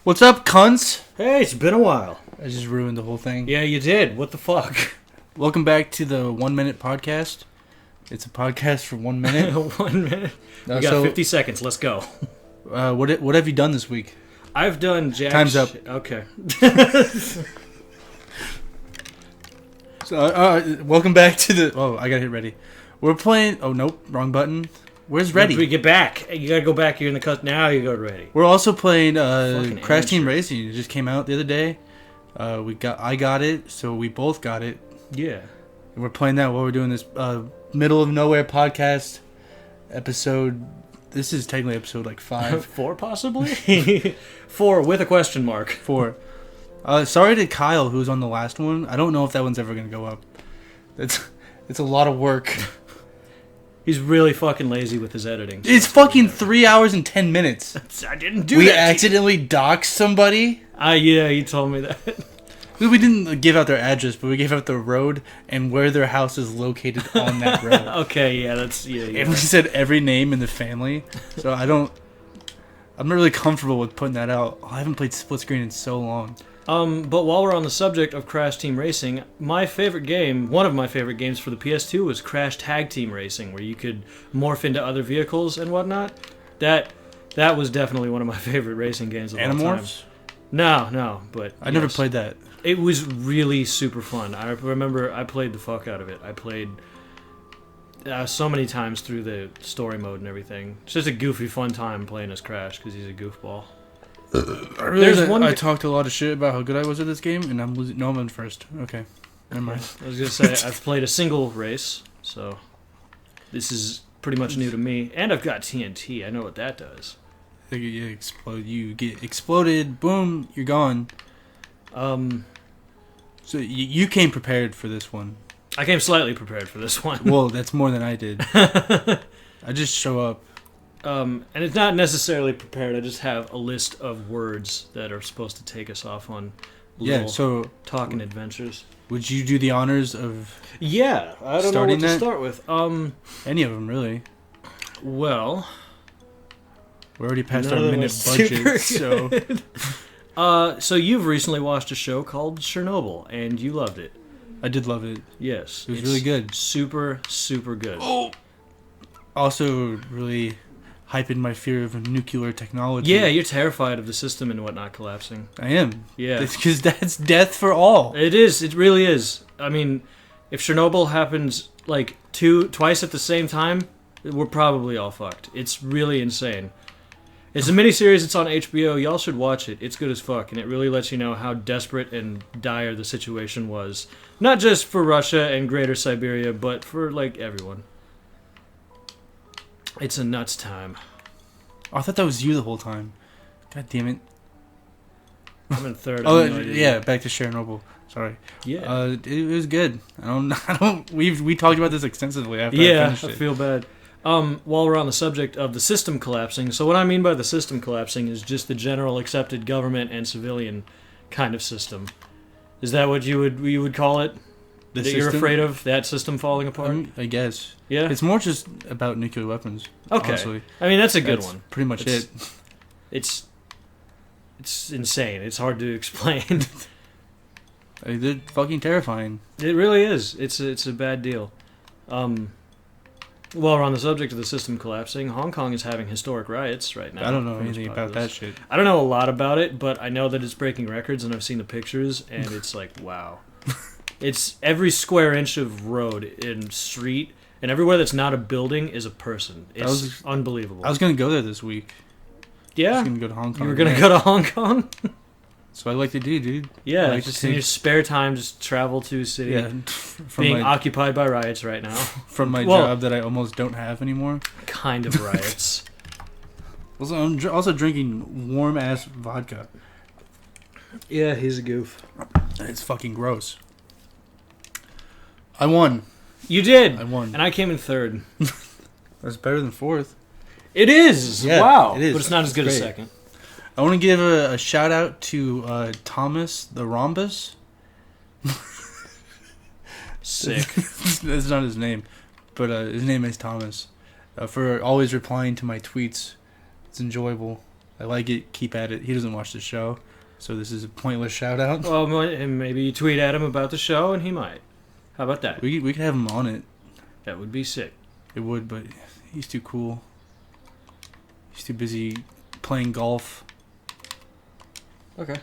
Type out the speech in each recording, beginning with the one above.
What's up, cunts? Hey, it's been a while. I just ruined the whole thing. Yeah, you did. What the fuck? Welcome back to the 1 minute podcast. It's a podcast for 1 minute. 1 minute. We got 50 seconds. Let's go. What have you done this week? I've done jack Time's up. Okay. So, welcome back to the... Oh, I gotta hit ready. We're playing... Oh, nope. Wrong button. Where's ready? Once we get back. You gotta go back. You're in the cut. Now you go to ready. We're also playing Crash amateur. Team Racing. It just came out the other day. I got it, so we both got it. Yeah. And we're playing that while we're doing this middle of nowhere podcast episode. This is technically episode like 5. 4 possibly? 4 with a question mark. 4. Sorry to Kyle, who was on the last one. I don't know if that one's ever going to go up. It's a lot of work. He's really fucking lazy with his editing. It's fucking 3 hours and 10 minutes. I didn't do that. We accidentally doxed somebody. Yeah, you told me that. We didn't give out their address, but we gave out the road and where their house is located on that road. Okay, yeah, that's... Yeah. And we said every name in the family. So I'm not really comfortable with putting that out. I haven't played split screen in so long. But while we're on the subject of Crash Team Racing, my favorite game, one of my favorite games for the PS2 was Crash Tag Team Racing, where you could morph into other vehicles and whatnot. That was definitely one of my favorite racing games of all time. Animorphs? No, but I never played that. It was really super fun. I remember I played the fuck out of it. I played so many times through the story mode and everything. It's just a goofy, fun time playing as Crash because he's a goofball. I talked a lot of shit about how good I was at this game, and I'm losing. No, I'm in first. Okay, never mind. I was gonna say I've played a single race, so this is pretty much new to me. And I've got TNT. I know what that does. You explode. You get exploded. Boom. You're gone. So you came prepared for this one. I came slightly prepared for this one. Well, that's more than I did. I just show up. And it's not necessarily prepared. I just have a list of words that are supposed to take us off on little talking adventures. Would you do the honors of I don't know what to start with. Any of them, really. Well, we're already past our minute budget, so... So you've recently watched a show called Chernobyl, and you loved it. I did love it. Yes. It was really good. Super, super good. Oh! Also, really hyping my fear of nuclear technology. Yeah, you're terrified of the system and whatnot collapsing. I am. Yeah. Because that's death for all. It is. It really is. I mean, if Chernobyl happens, like, twice at the same time, we're probably all fucked. It's really insane. It's a miniseries. It's on HBO. Y'all should watch it. It's good as fuck, and it really lets you know how desperate and dire the situation was. Not just for Russia and Greater Siberia, but for, like, everyone. It's a nuts time. Oh, I thought that was you the whole time. God damn it. I'm in third. Yeah, back to Chernobyl. Sorry. Yeah. It was good. We talked about this extensively after I finished it. I feel bad. While we're on the subject of the system collapsing, so what I mean by the system collapsing is just the general accepted government and civilian kind of system. Is that what you would call it? You're afraid of that system falling apart? I guess. Yeah. It's more just about nuclear weapons. Okay. Honestly. I mean, that's a good one. Pretty much it. It's insane. It's hard to explain. They're fucking terrifying. It really is. It's a bad deal. While we're on the subject of the system collapsing, Hong Kong is having historic riots right now. I don't know anything about that shit. I don't know a lot about it, but I know that it's breaking records, and I've seen the pictures, and it's like, wow. It's every square inch of road and street, and everywhere that's not a building is a person. It's unbelievable. I was going to go there this week. Yeah? I was going to go to Hong Kong. You were going to go to Hong Kong? That's what I like to do, dude. Yeah, just in your spare time, just travel to a city. Yeah, being occupied by riots right now. From my job that I almost don't have anymore. Kind of riots. I'm also drinking warm-ass vodka. Yeah, he's a goof. It's fucking gross. I won. You did. I won. And I came in third. That's better than fourth. It is. Yeah, wow. It is. But it's not as good as second. I want to give a shout out to Thomas the Rhombus. Sick. That's not his name, but his name is Thomas. For always replying to my tweets. It's enjoyable. I like it. Keep at it. He doesn't watch the show, so this is a pointless shout out. Well, and maybe you tweet at him about the show, and he might. How about that? We could have him on it. That would be sick. It would, but he's too cool. He's too busy playing golf. Okay.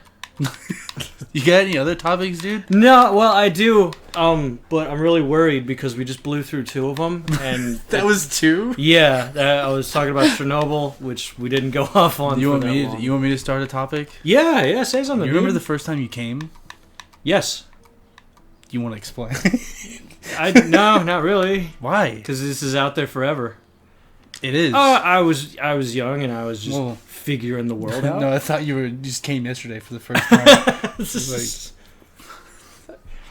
You got any other topics, dude? No, well, I do, but I'm really worried because we just blew through 2 of them, and That was 2? yeah, I was talking about Chernobyl, which we didn't go off on. You for want that me? long. You want me to start a topic? Yeah, say something. You remember dude. the first time you came? Yes. You want to explain? No, not really, Why? because this is out there forever. It is. I was young and I was just Well, figuring the world out. no, I thought you just came yesterday for the first time.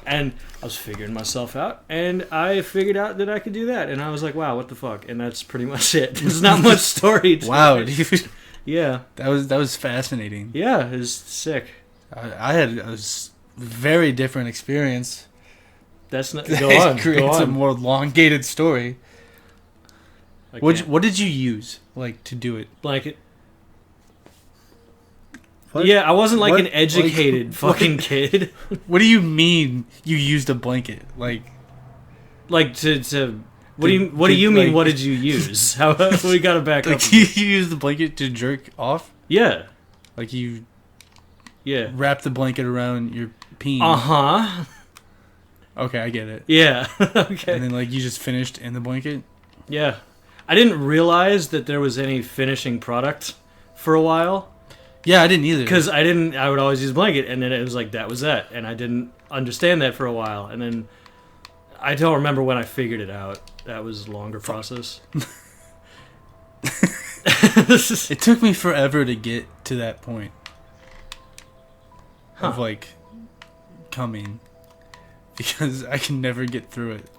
And I was figuring myself out, and I figured out that I could do that, and I was like, "Wow, what the fuck?" And that's pretty much it. There's not much story. To Wow, it. dude. Yeah, That was fascinating. yeah, it was sick. I had a very different experience. That's not. That Go on. creates a more elongated story. I What can't. did you use to do it? Blanket? What? Yeah, I wasn't like What? an educated Like, fucking kid. What do you mean you used a blanket? Like to. What do you mean? like- What did you use? How we gotta back up. You used the blanket to jerk off? Yeah, You yeah. wrap the blanket around your peen. Uh-huh. Okay, I get it. Yeah. Okay. And then you just finished in the blanket? Yeah. I didn't realize that there was any finishing product for a while. Yeah, I didn't either. Because I would always use blanket, and then it was like, that was that. And I didn't understand that for a while. And then I don't remember when I figured it out. That was a longer process. It took me forever to get to that point. Of coming. Because I can never get through it.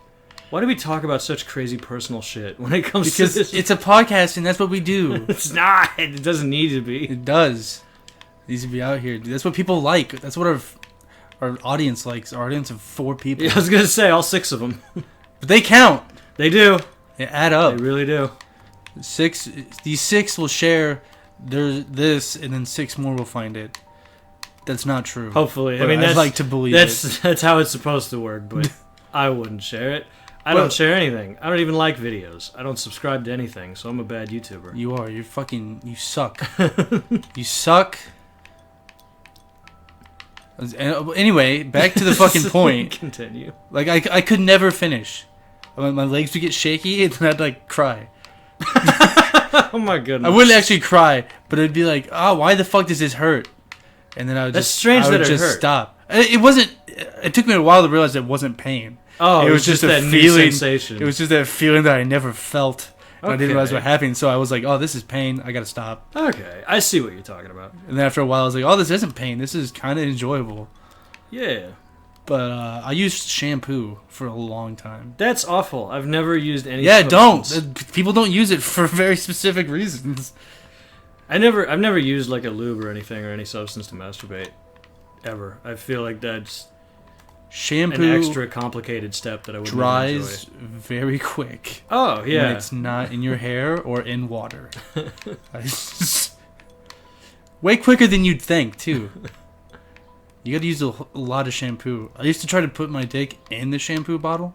Why do we talk about such crazy personal shit when it comes Because to this? it's a podcast and that's what we do. It's not. It doesn't need to be. It does. It needs to be out here. Dude. That's what people like. That's what our audience likes. Our audience of 4 people. Yeah, I was going to say, all 6 of them. But they count. They do. They add up. They really do. 6. These 6 will share this, and then 6 more will find it. That's not true. Hopefully. But I mean, I'd that's, like to believe that's how it's supposed to work, but I wouldn't share it. I don't share anything. I don't even like videos. I don't subscribe to anything, so I'm a bad YouTuber. You are. You suck. You suck. Anyway, back to the fucking point. Continue. I could never finish. My legs would get shaky, and then I'd cry. Oh my goodness. I wouldn't actually cry, but it'd be like, oh, why the fuck does this hurt? And then I would That's strange I would that it just hurt. stop. It wasn't. It took me a while to realize it wasn't pain. Oh, it was just a that new feeling. sensation. It was just that feeling that I never felt. And I didn't realize Okay. what happened, so I was like, oh, this is pain. I gotta stop. Okay, I see what you're talking about. And then after a while, I was like, oh, this isn't pain. This is kind of enjoyable. Yeah. But I used shampoo for a long time. That's awful. I've never used any Yeah, don't. substance. People don't use it for very specific reasons. I've never used like a lube or anything or any substance to masturbate. Ever. I feel like that's Shampoo an extra complicated step that I would dries enjoy. very quick. Oh, When yeah. it's not in your hair or in water. Way quicker than you'd think, too. You gotta use a lot of shampoo. I used to try to put my dick in the shampoo bottle.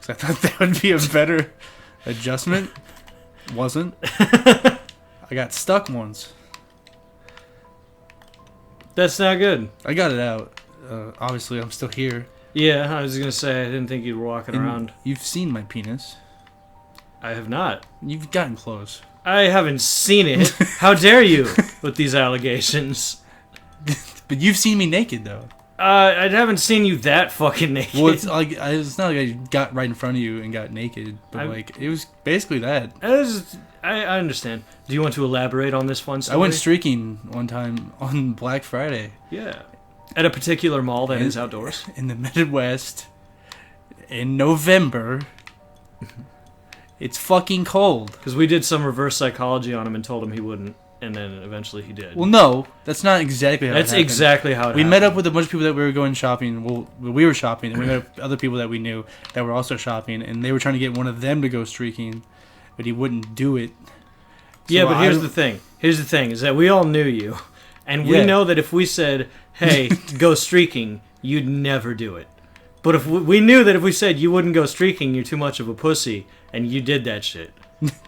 Because I thought that would be a better adjustment. Wasn't. I got stuck once. That's not good. I got it out. Obviously, I'm still here. Yeah, I was going to say, I didn't think you were walking And around. You've seen my penis. I have not. You've gotten close. I haven't seen it. How dare you with these allegations? But you've seen me naked, though. I haven't seen you that fucking naked. Well, it's it's not like I got right in front of you and got naked, but it was basically that. I understand. Do you want to elaborate on this fun story? I went streaking one time on Black Friday. Yeah. At a particular mall that is outdoors? In the Midwest. In November. It's fucking cold. Because we did some reverse psychology on him and told him he wouldn't, and then eventually he did. Well, no. That's not exactly how That's it happened. exactly how it We happened. met up with a bunch of people that we were going shopping. Well, we were shopping, and we met up with other people that we knew that were also shopping, and they were trying to get one of them to go streaking, but he wouldn't do it. Yeah, So but here's the thing. Here's the thing: is that we all knew you, and we know that if we said, "Hey, go streaking," you'd never do it. But if we knew that if we said you wouldn't go streaking, you're too much of a pussy, and you did that shit.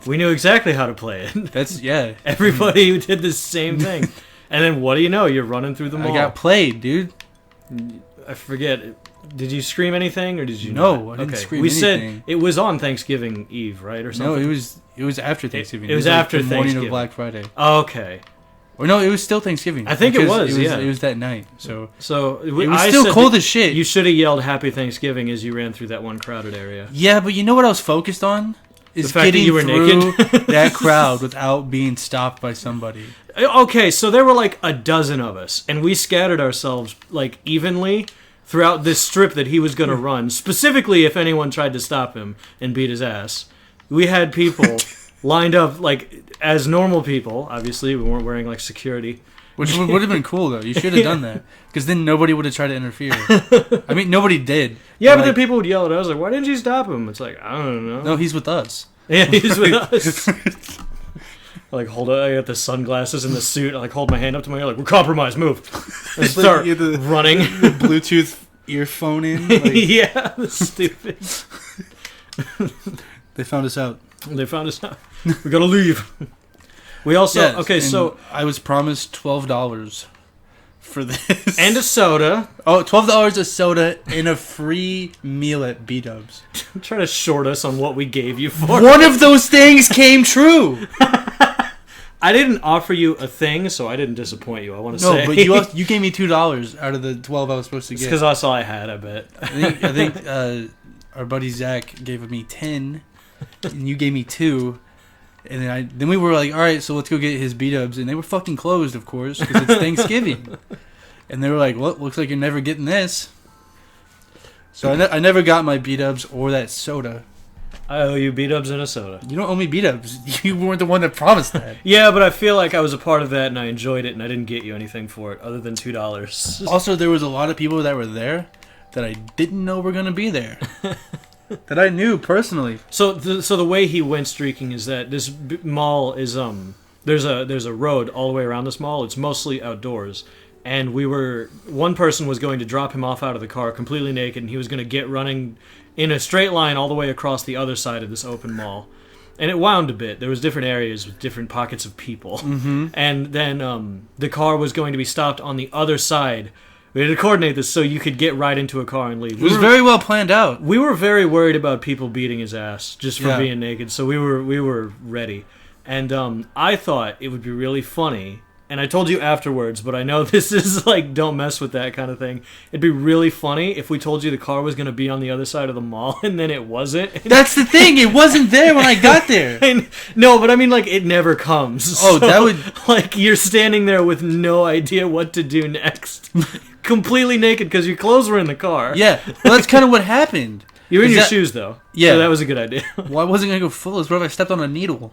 We knew exactly how to play it. Everybody did the same thing. And then what do you know? You're running through the mall. I got played, dude. I forget. Did you scream anything or did you No, not? I didn't scream we anything. said it was on Thanksgiving Eve, right? Or something? No, it was after Thanksgiving. It was after the morning Thanksgiving. of Black Friday. Okay. Or no, it was still Thanksgiving. I think it was, yeah. It was that night. So it was still cold as shit. You should have yelled Happy Thanksgiving as you ran through that one crowded area. Yeah, but you know what I was focused on? Is the fact getting that you were through naked? that crowd without being stopped by somebody. Okay, so there were like a dozen of us, and we scattered ourselves like evenly throughout this strip that he was going to run, specifically if anyone tried to stop him and beat his ass. We had people lined up like as normal people. Obviously, we weren't wearing like security. Which would have been cool, though. You should have done that. Because then nobody would have tried to interfere. I mean, nobody did. Yeah, but then people would yell at us, like, why didn't you stop him? It's like, I don't know. No, he's with us. Yeah, he's with us. I got the sunglasses and the suit. I like hold my hand up to my ear, like, we're compromised, move. And start running. The Bluetooth earphone in. Like, yeah, stupid. They found us out. We gotta leave. We also so I was promised $12 for this and a soda. Oh, $12 a soda and a free meal at B-Dubs. Try to short us on what we gave you for. One of those things came true. I didn't offer you a thing, so I didn't disappoint you. I want to say. No, but you gave me $2 out of the 12 I was supposed to get. Because that's all I had. I bet. I think our buddy Zach gave me 10, and you gave me 2. And then we were like, all right, so let's go get his B-Dubs. And they were fucking closed, of course, because it's Thanksgiving. And they were like, well, looks like you're never getting this. So I never got my B-Dubs or that soda. I owe you B-Dubs and a soda. You don't owe me B-Dubs. You weren't the one that promised that. Yeah, but I feel like I was a part of that and I enjoyed it and I didn't get you anything for it other than $2. Also, there was a lot of people that were there that I didn't know were going to be there. That I knew personally. So the way he went streaking is that this mall is there's a road all the way around this mall. It's mostly outdoors, and one person was going to drop him off out of the car completely naked, and he was going to get running in a straight line all the way across the other side of this open mall. And it wound a bit. There was different areas with different pockets of people, and then the car was going to be stopped on the other side. We had to coordinate this so you could get right into a car and leave. It was very well planned out. We were very worried about people beating his ass just for being naked, so we were ready. And I thought it would be really funny, and I told you afterwards, but I know this is like, don't mess with that kind of thing. It'd be really funny if we told you the car was going to be on the other side of the mall, and then it wasn't. That's the thing, it wasn't there when I got there. No, but I mean, like, it never comes. Oh, so, that would... Like, you're standing there with no idea what to do next. Completely naked because your clothes were in the car. Yeah, well, that's kind of what happened. You were in your shoes, though. Yeah. So that was a good idea. Well, I wasn't going to go full. What if I stepped on a needle?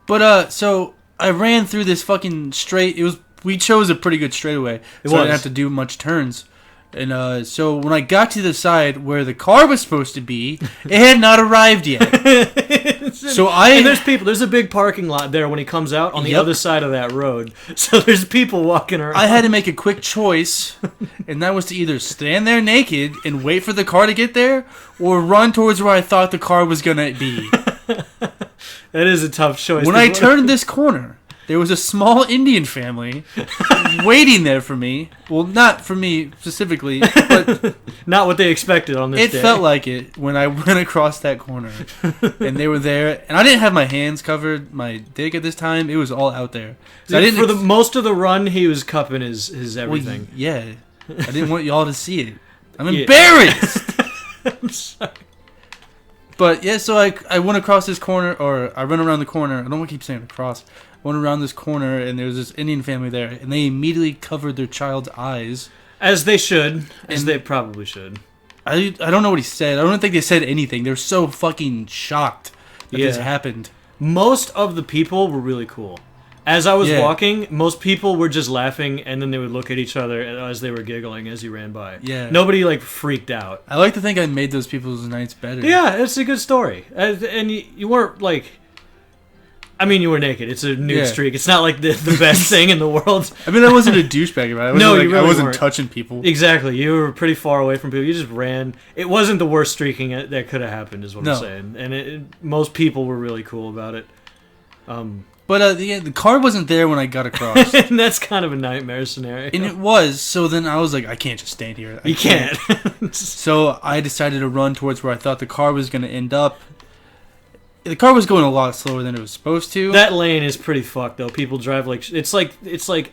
But, so, I ran through this fucking straight... We chose a pretty good straightaway. I didn't have to do much turns. And so when I got to the side where the car was supposed to be, it had not arrived yet. And there's people. There's a big parking lot there when he comes out on the other side of that road. So there's people walking around. I had to make a quick choice, and that was to either stand there naked and wait for the car to get there, or run towards where I thought the car was gonna be. That is a tough choice. When I turned this corner, there was a small Indian family waiting there for me. Well, not for me specifically, but... Not what they expected on this day. It felt like it when I went across that corner. And they were there. And I didn't have my hands covered, my dick at this time. It was all out there. So for most of the run, he was cupping his everything. Well, yeah. I didn't want y'all to see it. I'm embarrassed! I'm sorry. But, yeah, so I went across this corner, or I ran around the corner. I don't want to keep saying across. Went around this corner, and there was this Indian family there, and they immediately covered their child's eyes. As they should. As they probably should. I don't know what he said. I don't think they said anything. They're so fucking shocked that this happened. Most of the people were really cool. As I was walking, most people were just laughing, and then they would look at each other as they were giggling as he ran by. Yeah. Nobody, like, freaked out. I like to think I made those people's nights better. Yeah, it's a good story. And you weren't, like... I mean, you were naked. It's a nude Yeah. streak. It's not like the best thing in the world. I mean, I wasn't a douchebag about it. No, you really I wasn't weren't. touching people. Exactly. You were pretty far away from people. You just ran. It wasn't the worst streaking that could have happened, is what No. I'm saying. And most people were really cool about it. But the car wasn't there when I got across. And that's kind of a nightmare scenario. And it was. So then I was like, I can't just stand here. You can't. So I decided to run towards where I thought the car was going to end up. The car was going a lot slower than it was supposed to. That lane is pretty fucked though. People drive like it's like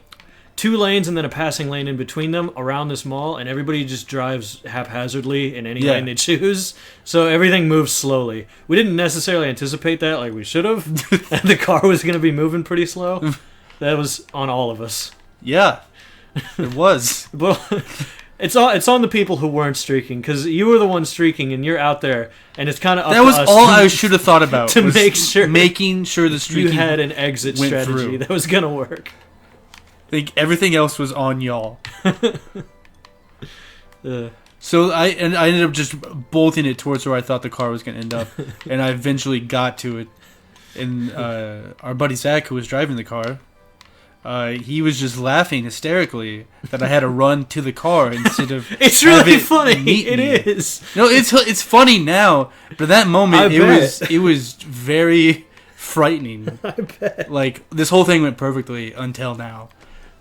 2 lanes and then a passing lane in between them around this mall, and everybody just drives haphazardly in any lane they choose. So everything moves slowly. We didn't necessarily anticipate that like we should have. And the car was going to be moving pretty slow. That was on all of us. Yeah, it was. But it's on the people who weren't streaking, because you were the one streaking and you're out there, and it's kind of up That to was us all I should have thought about. to was making sure the streaking you had an exit went strategy through. that was gonna work. Like everything else was on y'all. Uh, So I ended up just bolting it towards where I thought the car was going to end up, and I eventually got to it. And our buddy Zach, who was driving the car, he was just laughing hysterically that I had to run to the car instead of. it's really have it funny. meet It me. is. No, it's funny now, but that moment I bet. it was very frightening. I bet. Like this whole thing went perfectly until now.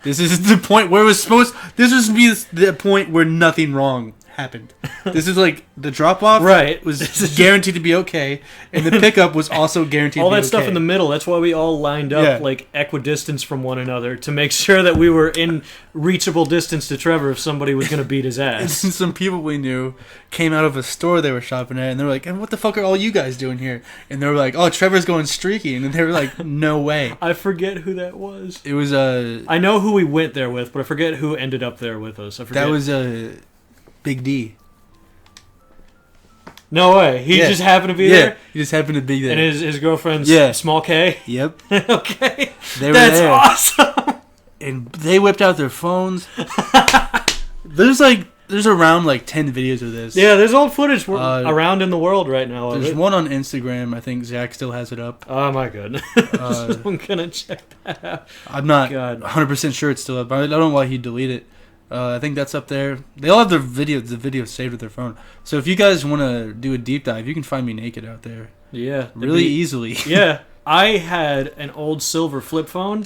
This is the point where it was supposed. This was be the point where nothing wrong happened. This is like the drop off. Right. Was guaranteed to be okay, and the pickup was also guaranteed. All to be that stuff okay. in the middle. That's why we all lined up Yeah. like equidistance from one another to make sure that we were in reachable distance to Trevor if somebody was going to beat his And ass. some people we knew came out of a store they were shopping at, and they were like, "And what the fuck are all you guys doing here?" And they were like, "Oh, Trevor's going streaky," and they were like, "No way." I forget who that was. It was I know who we went there with, but I forget who ended up there with us. I forget. that was Big D. No way. He Yeah. just happened to be Yeah, there. he just happened to be there. And his girlfriend's Yeah. small K. Yep, Okay. they were That's there. awesome. And they whipped out their phones. There's around like 10 videos of this. Yeah, there's old footage Uh, around in the world right now of There's it. one on Instagram. I think Zach still has it up. Oh my goodness. Uh, I'm gonna check that out. I'm not God. 100% sure it's still up. I don't know why he'd delete it. I think that's up there. They all have the video saved with their phone. So if you guys want to do a deep dive, you can find me naked out there Yeah. really easily. Yeah. I had an old silver flip phone.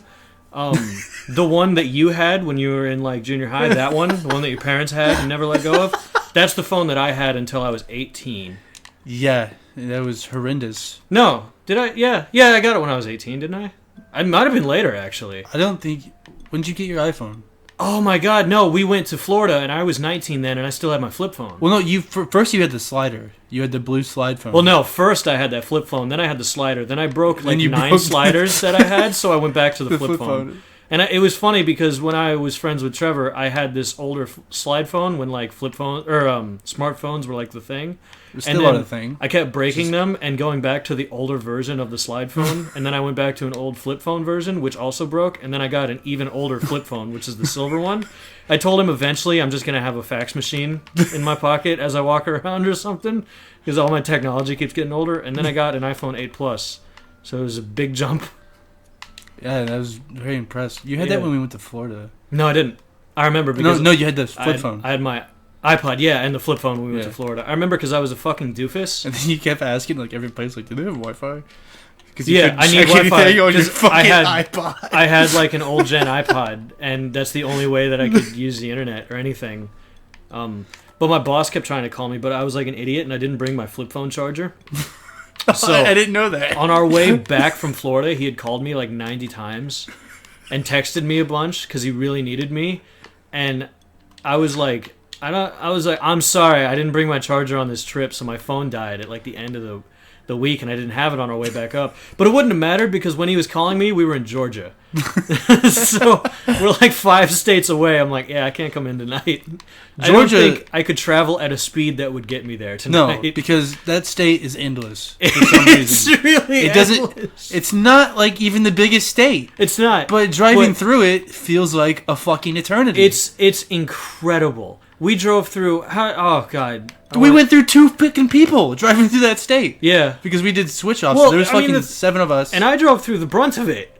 The one that you had when you were in like junior high, that one, the one that your parents had and never let go of. That's the phone that I had until I was 18. Yeah, that was horrendous. No, did I? Yeah, I got it when I was 18, didn't I? I might have been later actually. I don't think. When did you get your iPhone? Oh my God, no! We went to Florida and I was 19 then, and I still had my flip phone. Well, no. First you had the slider. You had the blue slide phone. Well, no. First I had that flip phone, then I had the slider, then I broke like you 9 broke sliders that I had, so I went back to the, The flip flip phone. phone. And it was funny because when I was friends with Trevor, I had this older slide phone when like flip phone or smartphones were like the thing. It's And still then a thing. I kept breaking them and going back to the older version of the slide phone, and then I went back to an old flip phone version, which also broke, and then I got an even older flip phone, which is the silver one. I told him eventually I'm just going to have a fax machine in my pocket as I walk around or something, because all my technology keeps getting older, and then I got an iPhone 8 Plus, so it was a big jump. Yeah, I was very impressed. You had Yeah. that when we went to Florida. No, I didn't. I remember because No, you had the flip I had, phone. I had my iPod, yeah, and the flip phone when we went Yeah. to Florida. I remember because I was a fucking doofus. And then you kept asking like every place, like, do they have Wi-Fi? Because Yeah, I need check anything Wi-Fi, on your 'cause fucking I had- iPod. I had like an old gen iPod, and that's the only way that I could use the internet or anything. But my boss kept trying to call me, but I was like an idiot, and I didn't bring my flip phone charger. So I didn't know that. on our way back from Florida, he had called me like 90 times and texted me a bunch because he really needed me, and I was like, I'm sorry, I didn't bring my charger on this trip, so my phone died at like the end of the week, and I didn't have it on our way back up. But it wouldn't have mattered because when he was calling me, we were in Georgia. So we're like 5 states away. I'm like, yeah, I can't come in tonight. I don't Georgia- think I could travel at a speed that would get me there No, tonight. because that state is endless for some reason. It's really It doesn't. endless. It's not like even the biggest state, It's not. but driving But- through it feels like a fucking eternity. It's incredible. We drove through. Oh God. We went through 2 fucking people driving through that state. Yeah. Because we did switch offs. Well, So there was I mean, fucking 7 of us. And I drove through the brunt of it.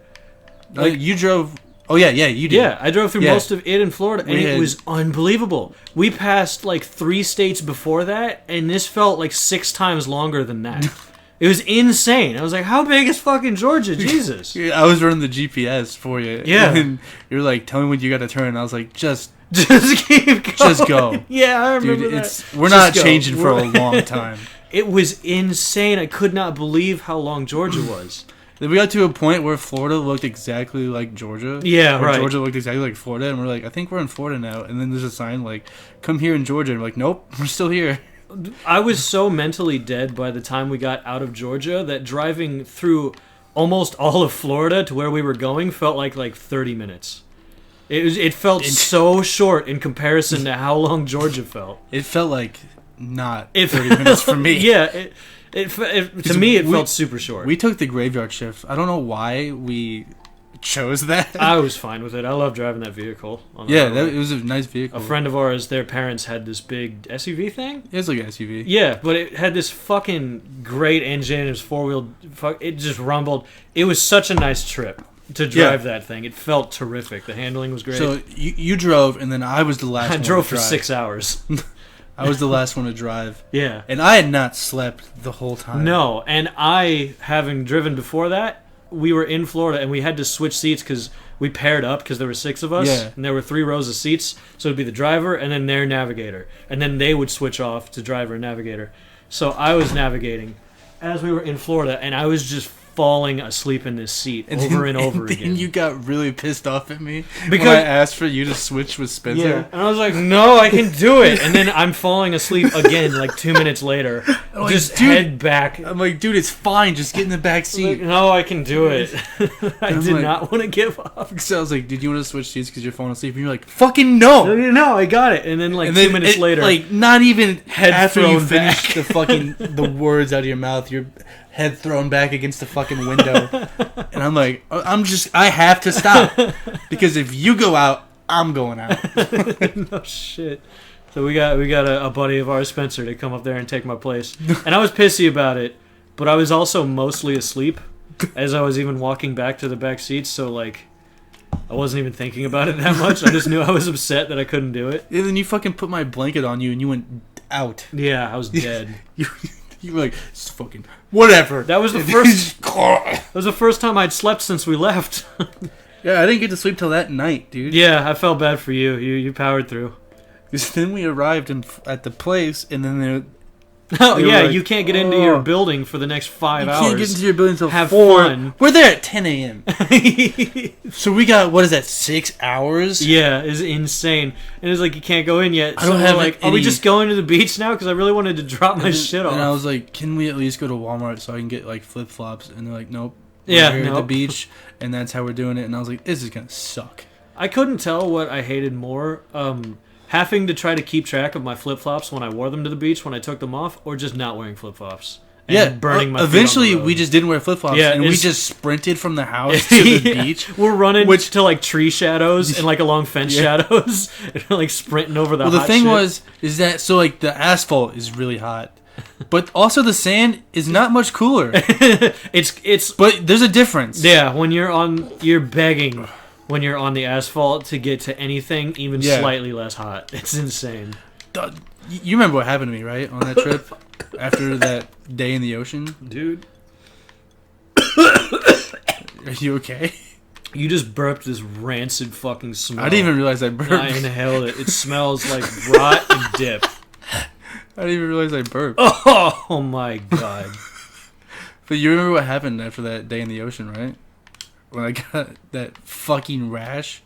Like you drove. Oh yeah, you did. Yeah, I drove through most of it in Florida, and it was unbelievable. We passed like 3 states before that, and this felt like 6 times longer than that. It was insane. I was like, how big is fucking Georgia? Jesus. I was running the GPS for you. Yeah. And you're like, tell me when you got to turn. And I was like, just keep going. Just go. Yeah, I remember Dude, that. We're not changing for a long time. It was insane. I could not believe how long Georgia was. Then we got to a point where Florida looked exactly like Georgia. Yeah, right. Georgia looked exactly like Florida, and we're like, I think we're in Florida now. And then there's a sign like, come here in Georgia. And we're like, nope, we're still here. I was so mentally dead by the time we got out of Georgia that driving through almost all of Florida to where we were going felt like 30 minutes. It felt so short in comparison to how long Georgia felt. It felt like not 30 minutes for me. Yeah, to me it felt super short. We took the graveyard shift. I don't know why we chose that. I was fine with it. I love driving that vehicle. It was a nice vehicle. A friend of ours, their parents had this big SUV thing. It was like an SUV. Yeah, but it had this fucking great engine. It was 4-wheel. It just rumbled. It was such a nice trip to drive that thing. It felt terrific. The handling was great. So you drove, and then I was the last one to drive. I drove for 6 hours. I was the last one to drive. Yeah. And I had not slept the whole time. No, and I, having driven before that, we were in Florida, and we had to switch seats because we paired up because there were 6 of us, and there were 3 rows of seats, so it'd be the driver and then their navigator, and then they would switch off to driver and navigator. So I was navigating as we were in Florida, and I was just falling asleep in this seat over and over again. And you got really pissed off at me because when I asked for you to switch with Spencer. Yeah, and I was like, no, I can do it. And then I'm falling asleep again like 2 minutes later. Like, just head back. I'm like, dude, it's fine. Just get in the back seat. Like, no, I can do it. I did not want to give up. So I was like, did you want to switch seats because you're falling asleep? And you're like, fucking no. No, I got it. And then 2 minutes later. Like, not even head after thrown you finish back. the words out of your mouth, your head thrown back against the fucking window. And I'm like, I have to stop. Because if you go out, I'm going out. No shit. So we got a buddy of ours, Spencer, to come up there and take my place. And I was pissy about it, but I was also mostly asleep as I was even walking back to the back seats, so I wasn't even thinking about it that much. I just knew I was upset that I couldn't do it. And then you fucking put my blanket on you and you went out. Yeah, I was dead. You were like, it's fucking whatever. That was the first. That was the first time I'd slept since we left. Yeah, I didn't get to sleep till that night, dude. Yeah, I felt bad for you. You powered through. Because then we arrived at the place, and then oh yeah, you can't get into your building for the next 5 hours. You can't get into your building until Have 4. Fun. We're there at 10 a.m. So we got, what is that, 6 hours? Yeah, it's insane. And it's like, you can't go in yet. I don't have are we just going to the beach now? Because I really wanted to drop my shit off. And I was like, can we at least go to Walmart so I can get flip-flops? And they're like, nope. Yeah, we're here at the beach, and that's how we're doing it. And I was like, this is going to suck. I couldn't tell what I hated more. Having to try to keep track of my flip-flops when I wore them to the beach, when I took them off, or just not wearing flip-flops. And burning my feet eventually on the road. we just didn't wear flip-flops, and we just sprinted from the house to the beach. We're running to tree shadows and along fence shadows, and we're sprinting over the hot Well, the thing shit. is that, so the asphalt is really hot, but also the sand is not much cooler. But there's a difference. Yeah, when you're begging when you're on the asphalt to get to anything even slightly less hot. It's insane. You remember what happened to me, right, on that trip? After that day in the ocean? Dude. Are you okay? You just burped this rancid fucking smell. I didn't even realize I burped. I inhaled it. It smells like rot and dip. I didn't even realize I burped. Oh my god. But you remember what happened after that day in the ocean, right? When I got that fucking rash?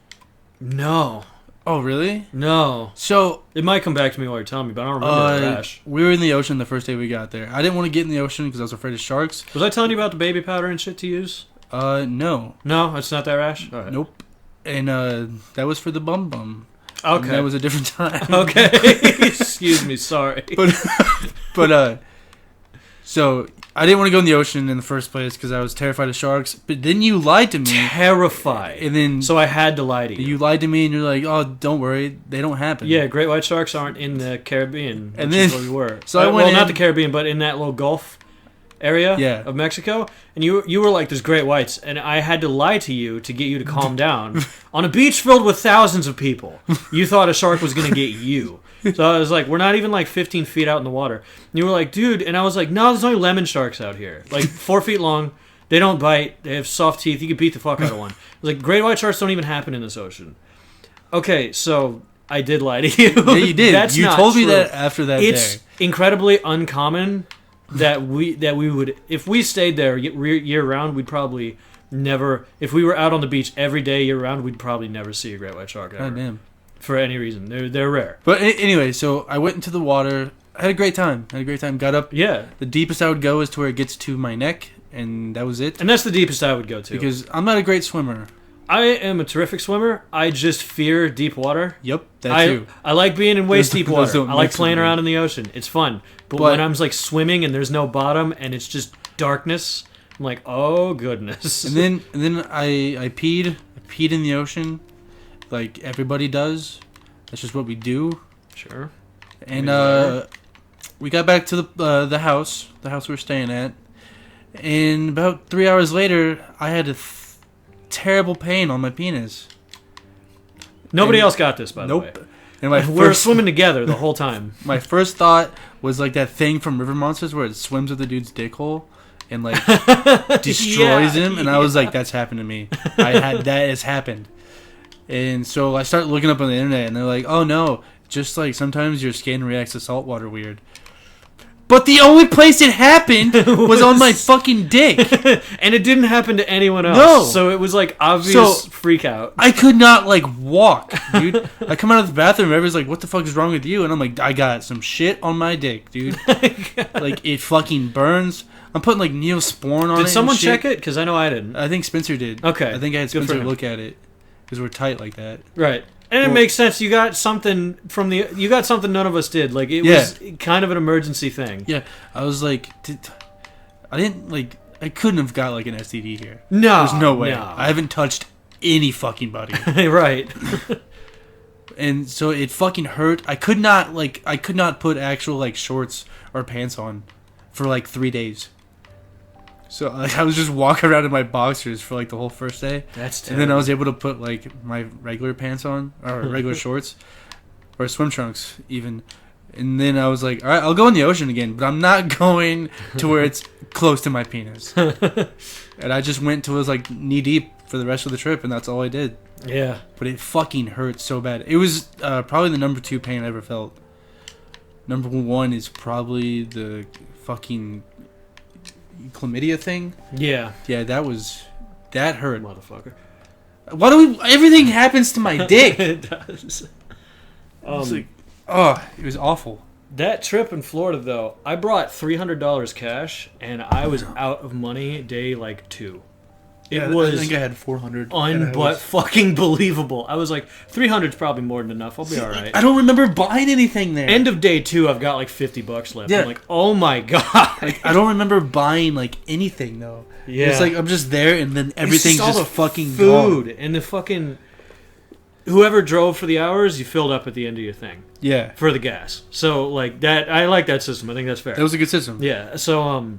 No. Oh, really? No. So it might come back to me while you're telling me, but I don't remember the rash. We were in the ocean the first day we got there. I didn't want to get in the ocean because I was afraid of sharks. Was I telling you about the baby powder and shit to use? No. No, it's not that rash? All right. Nope. And that was for the bum bum. Okay. And that was a different time. Okay. Excuse me, sorry. But so I didn't want to go in the ocean in the first place because I was terrified of sharks. But then you lied to me. Terrified. And then so I had to lie to you. You lied to me, and you're like, "Oh, don't worry, they don't happen." Yeah, great white sharks aren't in the Caribbean, and which then is where we were. So I went well, in, not the Caribbean, but in that little Gulf area of Mexico. And you were like, "There's great whites," and I had to lie to you to get you to calm down on a beach filled with thousands of people. You thought a shark was gonna get you. So I was like, we're not even like 15 feet out in the water. And you were like, dude, and I was like, no, there's only lemon sharks out here. Like 4 feet long. They don't bite. They have soft teeth. You could beat the fuck out of one. I was like, great white sharks don't even happen in this ocean. Okay, so I did lie to you. Yeah, you did. That's you not told me true. that after that It's day. incredibly uncommon that we would, if we stayed there year round, we'd probably never, if we were out on the beach every day year round, we'd probably never see a great white shark ever. God damn. For any reason. They're rare. But anyway, so I went into the water. I had a great time. Got up. Yeah. The deepest I would go is to where it gets to my neck, and that was it. And that's the deepest I would go to. Because I'm not a great swimmer. I am a terrific swimmer. I just fear deep water. Yep, that too. I like being in waist deep water. I like playing with me. around in the ocean. It's fun. But when I'm like swimming and there's no bottom and it's just darkness, I'm like, oh goodness. And then I peed. I peed in the ocean, like everybody does. That's just what we do. Sure. And we got back to the house we were staying at, and about 3 hours later, I had a terrible pain on my penis. Nobody else got this, by the way. And we're swimming together the whole time. My first thought was like that thing from River Monsters where it swims with the dude's dick hole and like destroys him, and I was like, that's happened to me. That has happened. And so I started looking up on the internet, and they're like, oh no, just like sometimes your skin reacts to salt water weird. But the only place it happened was on my fucking dick. And it didn't happen to anyone else. No. So it was like obvious freak out. I could not like walk, dude. I come out of the bathroom, everybody's like, what the fuck is wrong with you? And I'm like, I got some shit on my dick, dude. Like, it fucking burns. I'm putting like Neosporin on it. Did someone check it? Because I know I didn't. I think Spencer did. Okay. I think I had Spencer look at it. Because we're tight like that. Right. And it makes sense. You got something none of us did. Like, it was kind of an emergency thing. Yeah. I was like, I couldn't have got like an STD here. No. There's no way. No. I haven't touched any fucking body. Right. And so it fucking hurt. I could not put actual like shorts or pants on for like 3 days. So like, I was just walking around in my boxers for like the whole first day. That's terrible. And then I was able to put like my regular pants on, or regular shorts, or swim trunks even. And then I was like, all right, I'll go in the ocean again, but I'm not going to where it's close to my penis. And I just went till it was like knee deep for the rest of the trip, and that's all I did. Yeah. But it fucking hurt so bad. It was probably the number 2 pain I ever felt. Number 1 is probably the fucking chlamydia thing. Yeah. Yeah, that hurt. Motherfucker. Why do everything happens to my dick? It does. It was awful. That trip in Florida, though, I brought $300 cash, and I was out of money day like 2. It was. I think I had 400. Fucking believable. I was like, 300's probably more than enough. I'll be all right. I don't remember buying anything there. End of day 2, I've got like $50 left. Yeah. I'm like, oh my god. Like, I don't remember buying like anything though. Yeah. It's like I'm just there, and then everything's just fucking food gone. and the fucking. Whoever drove for the hours, you filled up at the end of your thing. Yeah. For the gas. So like that, I like that system. I think that's fair. That was a good system. Yeah. So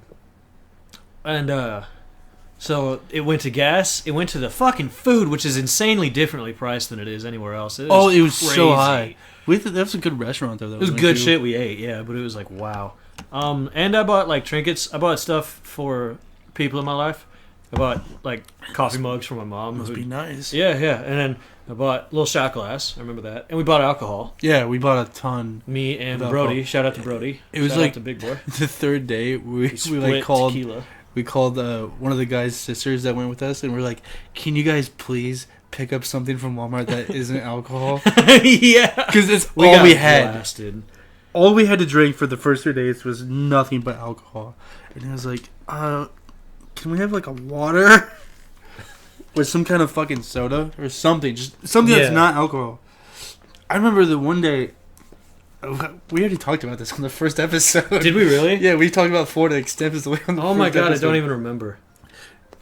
So it went to gas. It went to the fucking food, which is insanely differently priced than it is anywhere else. It was crazy. so high. That was a good restaurant though. It was good shit we ate, yeah, but it was like wow. And I bought like trinkets. I bought stuff for people in my life. I bought like coffee mugs for my mom. Must be nice. Yeah, yeah. And then I bought a little shot glass. I remember that. And we bought alcohol. Yeah, we bought a ton. Me and Brody. Shout out to Brody. It was Shout like out to Big Boy. The third day we like called tequila. We called one of the guy's sisters that went with us, and we're like, "Can you guys please pick up something from Walmart that isn't alcohol?" Yeah, because it's all we had. Blasted. All we had to drink for the first 3 days was nothing but alcohol, and it was like, "Can we have like a water with some kind of fucking soda or something? Just something that's not alcohol." I remember the one day We already talked about this on the first episode. Did we really? Yeah, we talked about Florida extensively on the Oh my first god, episode. I don't even remember.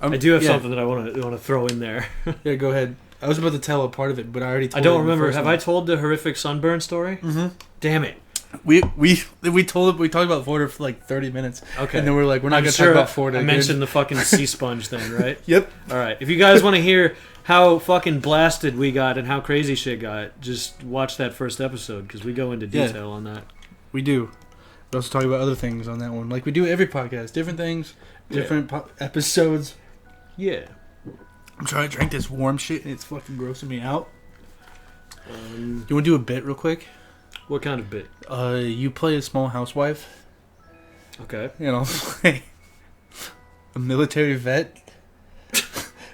I do have something that I want to throw in there. Yeah, go ahead. I was about to tell a part of it, but I already told I don't remember. Have I told the horrific sunburn story? Mm-hmm. Damn it. We talked about Florida for like 30 minutes. Okay. And then we're like, we're not going to talk about Florida I again. mentioned the fucking sea sponge thing, right? Yep. All right. If you guys want to hear how fucking blasted we got and how crazy shit got, just watch that first episode because we go into detail on that. We do. We also talk about other things on that one. Like we do every podcast. Different things, different episodes. Yeah. I'm trying to drink this warm shit and it's fucking grossing me out. You want to do a bit real quick? What kind of bit? You play a small housewife. Okay. You know, play a military vet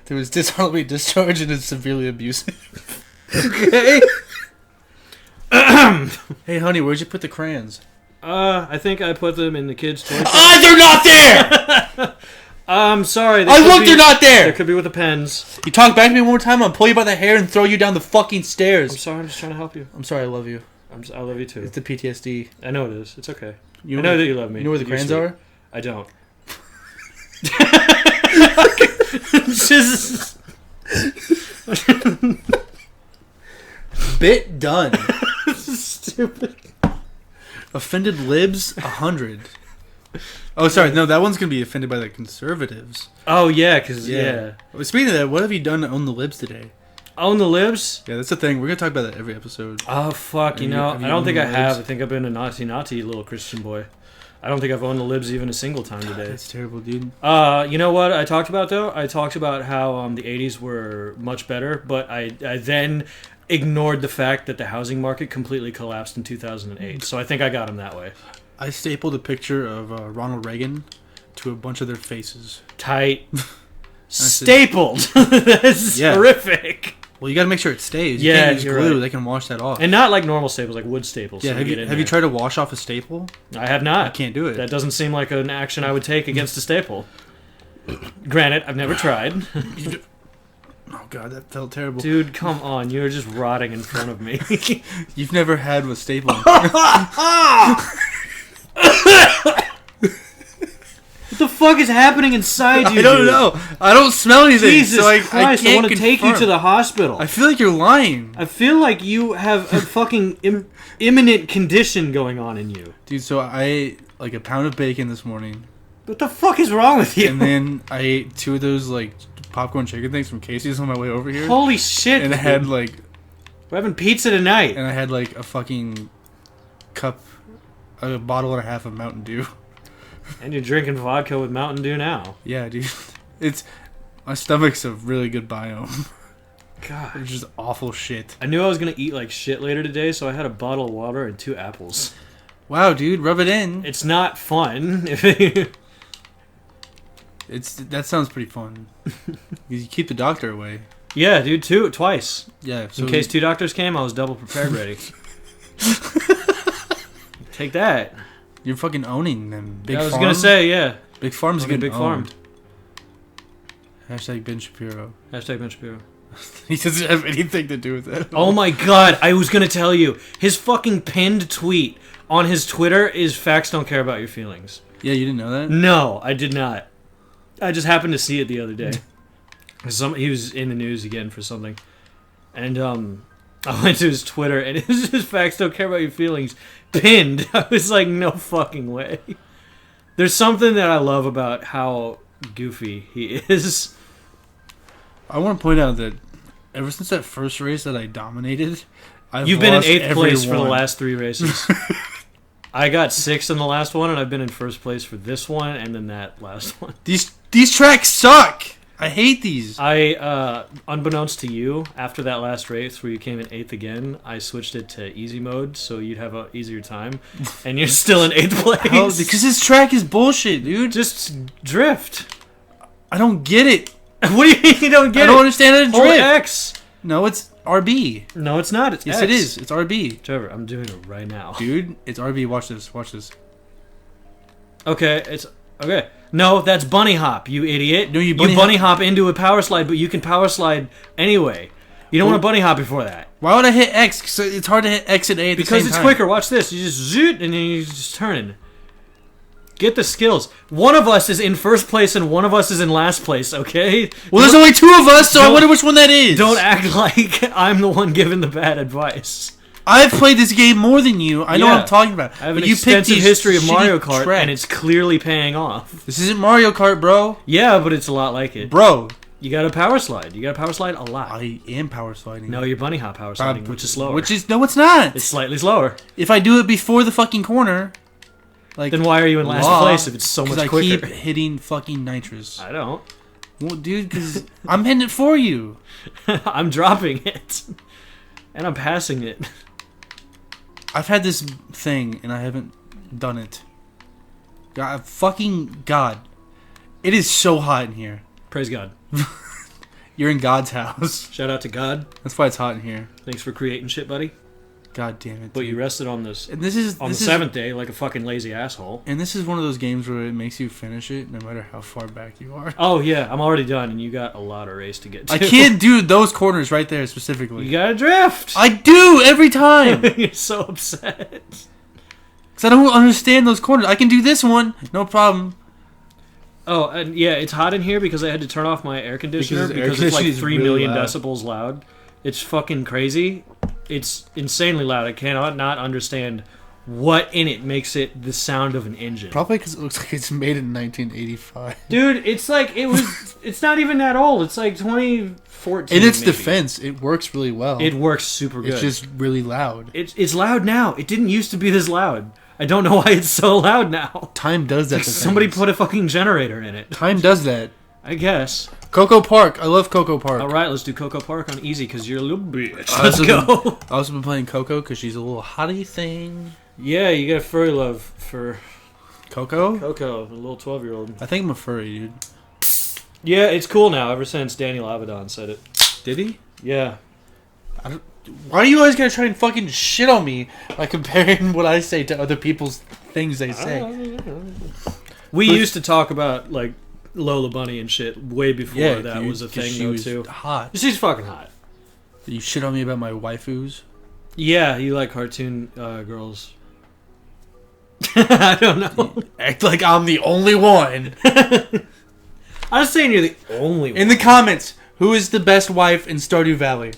who was dishonorably discharged and is severely abusive. Okay. Hey, honey, where'd you put the crayons? I think I put them in the kids' toy. They're not there! I'm sorry. They're not there! They could be with the pens. You talk back to me one more time, I'll pull you by the hair and throw you down the fucking stairs. I'm sorry. I'm just trying to help you. I'm sorry, I love you. I love you too. It's the PTSD. I know it is. It's okay. You I know that you love me. You know where the crayons are? I don't. Bit done. Stupid. Offended libs 100. Oh, sorry. No, that one's gonna be offended by the conservatives. Oh yeah, because Well, speaking of that, what have you done to own the libs today? Own the libs. Yeah, that's the thing. We're gonna talk about that every episode. Oh fuck! You know, I don't think I have. I think I've been a naughty little Christian boy. I don't think I've owned the libs even a single time today. That's terrible, dude. You know what I talked about though? I talked about how the '80s were much better, but I then ignored the fact that the housing market completely collapsed in 2008. So I think I got him that way. I stapled a picture of Ronald Reagan to a bunch of their faces. Tight. Stapled. That's horrific. Well, you gotta make sure it stays. You Yeah, can't use you're glue. right. They can wash that off. And not like normal staples, like wood staples. Yeah, so have you tried to wash off a staple? I have not. I can't do it. That doesn't seem like an action I would take against a staple. Granted, I've never tried. Oh god, that felt terrible. Dude, come on. You're just rotting in front of me. You've never had with stapling. What the fuck is happening inside you? I don't know. I don't smell anything. Jesus so Christ, I can't want to take you to the hospital. I feel like you're lying. I feel like you have a fucking imminent condition going on in you. Dude, so I ate like a pound of bacon this morning. What the fuck is wrong with you? And then I ate 2 of those like popcorn chicken things from Casey's on my way over here. Holy shit. And I had like... We're having pizza tonight. And I had like a fucking cup, a bottle and a half of Mountain Dew. And you're drinking vodka with Mountain Dew now. Yeah, dude. My stomach's a really good biome. God. It's just awful shit. I knew I was going to eat like shit later today, so I had a bottle of water and 2 apples. Wow, dude, rub it in. It's not fun. That sounds pretty fun. You keep the doctor away. Yeah, dude, twice. Yeah. So in case 2 doctors came, I was double prepared ready. Take that. You're fucking owning them. Big I was Farm? gonna say, yeah. Big Farm's getting Big owned. Farm. Hashtag Ben Shapiro. Hashtag Ben Shapiro. He doesn't have anything to do with that. Oh my god, I was gonna tell you. His fucking pinned tweet on his Twitter is "Facts don't care about your feelings." Yeah, you didn't know that? No, I did not. I just happened to see it the other day. He was in the news again for something. And I went to his Twitter and it was just "Facts don't care about your feelings" pinned. I was like, no fucking way. There's something that I love about how goofy he is. I want to point out that ever since that first race that I dominated, You've been in 8th place for the one. last 3 races. I got 6th in the last one, and I've been in 1st place for this one and then that last one. These tracks suck. I hate these. Unbeknownst to you, after that last race where you came in 8th again, I switched it to easy mode so you'd have an easier time, and you're still in 8th place. How? Because this track is bullshit, dude. Just drift. I don't get it. What do you mean you don't get it? I don't understand how to Hold drift. X. No, it's RB. No, it's not. It's Yes, X. it is. It's RB. Trevor, I'm doing it right now. Dude, it's RB. Watch this. Watch this. Okay, it's... Okay. No, that's bunny hop, you idiot. No, you bunny hop into a power slide, but you can power slide anyway. You don't want to bunny hop before that. Why would I hit X? 'Cause it's hard to hit X and A at the same time. Because it's quicker. Watch this. You just zoot, and then you just turn. Get the skills. One of us is in first place, and one of us is in last place, okay? Well, there's only 2 of us, so I wonder which one that is. Don't act like I'm the one giving the bad advice. I've played this game more than you. I know what I'm talking about. I have an extensive history of Mario Kart, and it's clearly paying off. This isn't Mario Kart, bro. Yeah, but it's a lot like it. Bro. You got to power slide. You got to power slide a lot. I am power sliding. No, you're bunny hop power sliding, which is slower. No, it's not. It's slightly slower. If I do it before the fucking corner... Like, then why are you in last place if it's so much quicker? I keep hitting fucking nitrous. I don't. Well, dude, because I'm hitting it for you. I'm dropping it. And I'm passing it. I've had this thing, and I haven't done it. God. It is so hot in here. Praise God. You're in God's house. Shout out to God. That's why it's hot in here. Thanks for creating shit, buddy. God damn it. But you rested on this. And this is on the 7th day like a fucking lazy asshole. And this is one of those games where it makes you finish it no matter how far back you are. Oh yeah, I'm already done, and you got a lot of race to get to. I can't do those corners right there specifically. You gotta drift. I do every time. You're so upset. Because I don't understand those corners. I can do this one, no problem. Oh, and yeah, it's hot in here because I had to turn off my air conditioner because it's like 3 really million loud. decibels loud. It's fucking crazy. It's insanely loud. I cannot not understand what in it makes it the sound of an engine. Probably because it looks like it's made in 1985. Dude, it's like it was. It's not even that old. It's like 2014. In its maybe. defense, it works really well. It works super good. It's just really loud. It's loud now. It didn't used to be this loud. I don't know why it's so loud now. Time does that. Somebody put a fucking generator in it. Time does that. I guess. Cocoa Park. I love Cocoa Park. All right, let's do Cocoa Park on easy because you're a little bitch. Let's go. I've also been playing Coco because she's a little hottie thing. Yeah, you got a furry love for Coco? Coco, a little 12-year-old. I think I'm a furry, dude. Yeah, it's cool now ever since Daniel Avedon said it. Did he? Yeah. Why do you always gotta try and fucking shit on me by comparing what I say to other people's things they say? We used to talk about, like, Lola Bunny and shit way before that dude, was a thing, she though, was too. Hot. She's fucking hot. You shit on me about my waifus? Yeah, you like cartoon girls. I don't know. You act like I'm the only one. I was saying you're the only one. In the comments, who is the best wife in Stardew Valley?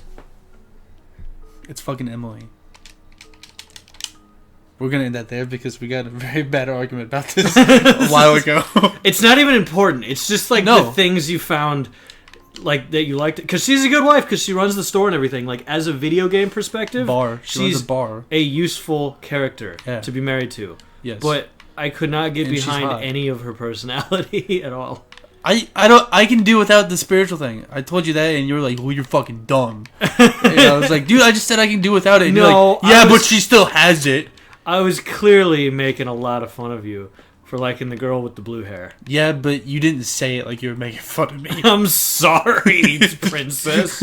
It's fucking Emily. We're gonna end that there because we got a very bad argument about this a while ago. It's not even important. It's just like the things you found, like that you liked. Because she's a good wife because she runs the store and everything. Like as a video game perspective, she's a useful character to be married to. Yes, but I could not get behind any of her personality at all. I can do without the spiritual thing. I told you that, and you were like, "Well, you're fucking dumb." And I was like, "Dude, I just said I can do without it." And you're like, yeah, but she still has it. I was clearly making a lot of fun of you for liking the girl with the blue hair. Yeah, but you didn't say it like you were making fun of me. I'm sorry, princess.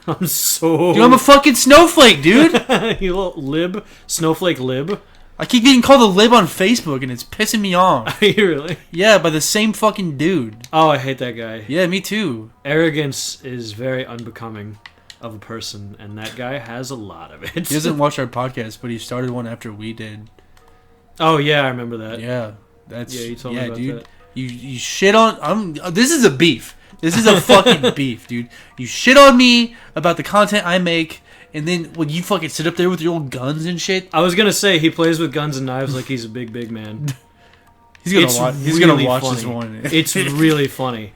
I'm so... Dude, I'm a fucking snowflake, dude. You little lib. Snowflake lib. I keep getting called a lib on Facebook, and it's pissing me off. Are you really? Yeah, by the same fucking dude. Oh, I hate that guy. Yeah, me too. Arrogance is very unbecoming of a person, and that guy has a lot of it. He doesn't watch our podcast, but he started one after we did. Oh yeah, I remember that. Yeah, you told me about dude. That. You shit on. This is a beef. This is a fucking beef, dude. You shit on me about the content I make, and then when you fucking sit up there with your old guns and shit. I was gonna say he plays with guns and knives like he's a big man. He's gonna watch this one. It's really funny.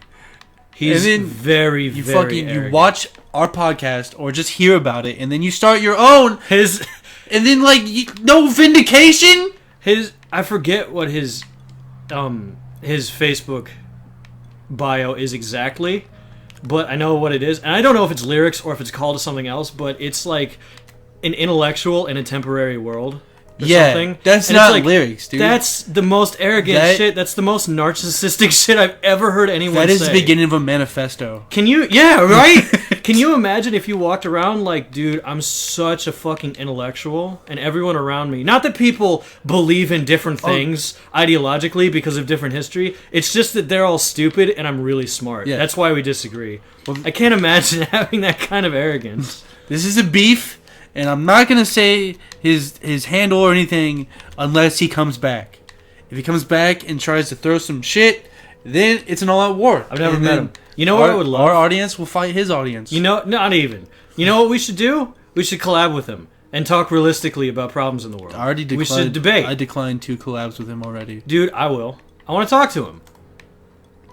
He's very arrogant. You watch our podcast or just hear about it, and then you start your own. And then no vindication. I forget what his Facebook bio is exactly, but I know what it is, and I don't know if it's lyrics or if it's called something else. But it's like an intellectual in a temporary world. or Yeah, something. that's And not it's like, lyrics, dude. That's the most arrogant shit. That's the most narcissistic shit I've ever heard anyone say. That is the beginning of a manifesto. Can you... Yeah, right? Can you imagine if you walked around like, dude, I'm such a fucking intellectual, and everyone around me... Not that people believe in different things ideologically because of different history. It's just that they're all stupid, and I'm really smart. Yeah. That's why we disagree. Well, I can't imagine having that kind of arrogance. This is a beef, and I'm not going to say his handle or anything unless he comes back. If he comes back and tries to throw some shit, then it's an all-out war. I've never met him. You know what I would love? Our audience will fight his audience. You know, not even. You know what we should do? We should collab with him and talk realistically about problems in the world. I already declined. We should debate. I declined 2 collabs with him already. Dude, I will. I want to talk to him.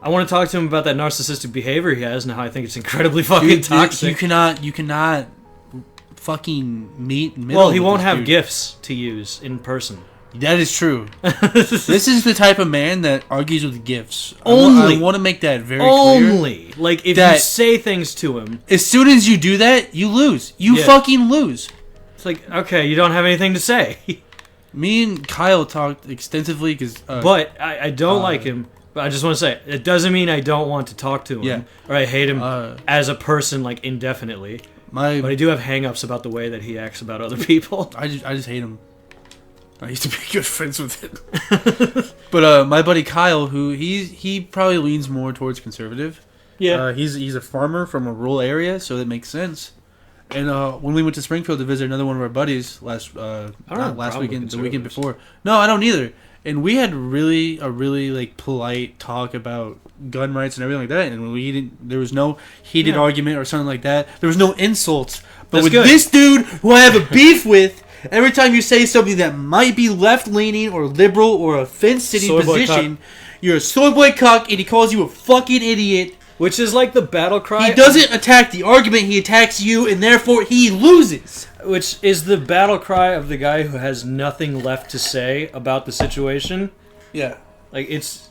I want to talk to him about that narcissistic behavior he has and how I think it's incredibly fucking toxic. You cannot fucking meet middle. Well, he with won't this have dude. gifts to use in person. That is true. This is the type of man that argues with gifts. Only. I want to make that very clear. Only. Like, if That- you say things to him, As soon as you do that, you lose. You Yeah. fucking lose. it's like, okay, you don't have anything to say. Me and Kyle talked extensively because. But I don't like him. But I just want to say, it doesn't mean I don't want to talk to him. Yeah. Or I hate him Uh, as a person, like, indefinitely. But I do have hang-ups about the way that he acts about other people. I just hate him. I used to be good friends with him. But my buddy Kyle, who he probably leans more towards conservative. Yeah. He's a farmer from a rural area, so that makes sense. And when we went to Springfield to visit another one of our buddies last not last weekend, the weekend before. No, I don't either. And we had a really like polite talk about gun rights and everything like that. And there was no heated argument or something like that. There was no insults. But That's with good. this dude who I have a beef with, every time you say something that might be left leaning or liberal or a fence-sitting Soy boy position, you're a soy boy cuck, and he calls you a fucking idiot. Which is like the battle cry. He doesn't attack the argument, he attacks you, and therefore he loses. Which is the battle cry of the guy who has nothing left to say about the situation. Yeah. Like, it's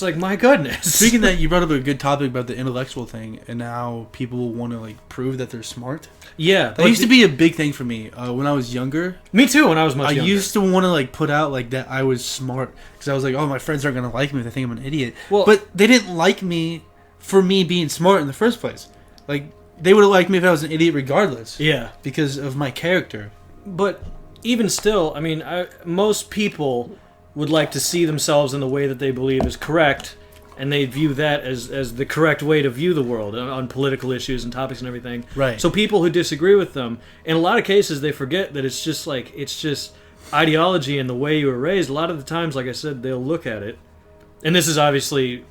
like, my goodness. Speaking of that, you brought up a good topic about the intellectual thing and how people want to like prove that they're smart. Yeah. That used to be a big thing for me when I was younger. Me too, when I was much I younger. used to want to like put out like that I was smart because I was like, oh, my friends aren't going to like me if they think I'm an idiot. Well, but they didn't like me for me being smart in the first place. Like, they would have liked me if I was an idiot regardless. Yeah. Because of my character. But even still, I mean, most people would like to see themselves in the way that they believe is correct, and they view that as the correct way to view the world on political issues and topics and everything. Right. So people who disagree with them, in a lot of cases, they forget that it's just ideology and the way you were raised. A lot of the times, like I said, they'll look at it, and this is obviously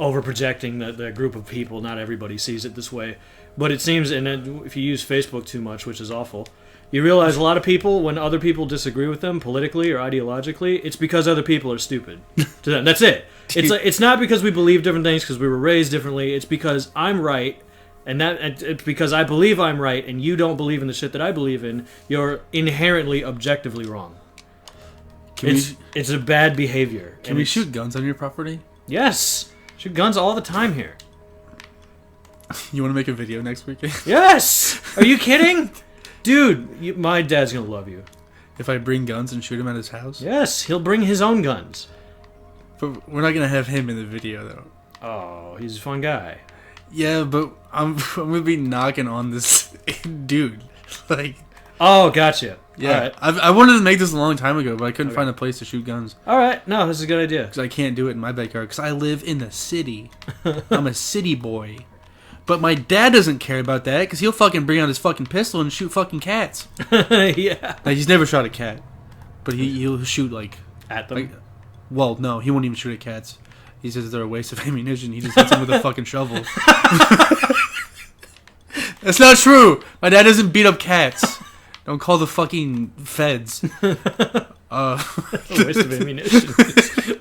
over projecting the group of people. Not everybody sees it this way, but it seems, and if you use Facebook too much, which is awful, you realize a lot of people, when other people disagree with them politically or ideologically, it's because other people are stupid to them. That's it. It's not because we believe different things because we were raised differently. It's because I'm right, and it's because I believe I'm right, and you don't believe in the shit that I believe in. You're inherently, objectively wrong. It's a bad behavior. Can we shoot guns on your property? Yes. Shoot guns all the time here. You want to make a video next weekend? Yes! Are you kidding? Dude, my dad's gonna love you. If I bring guns and shoot him at his house? Yes, he'll bring his own guns. But we're not going to have him in the video, though. Oh, he's a fun guy. Yeah, but I'm going to be knocking on this dude. Like... Oh, gotcha. Yeah, All right. I wanted to make this a long time ago, but I couldn't find a place to shoot guns. All right, no, this is a good idea. Because I can't do it in my backyard, because I live in the city. I'm a city boy. But my dad doesn't care about that, because he'll fucking bring out his fucking pistol and shoot fucking cats. Yeah. Like, he's never shot a cat. But he'll shoot, like... At them? Like, well, no, he won't even shoot at cats. He says they're a waste of ammunition. He just hits them with a fucking shovel. That's not true! My dad doesn't beat up cats. Don't call the fucking feds. A waste of ammunition.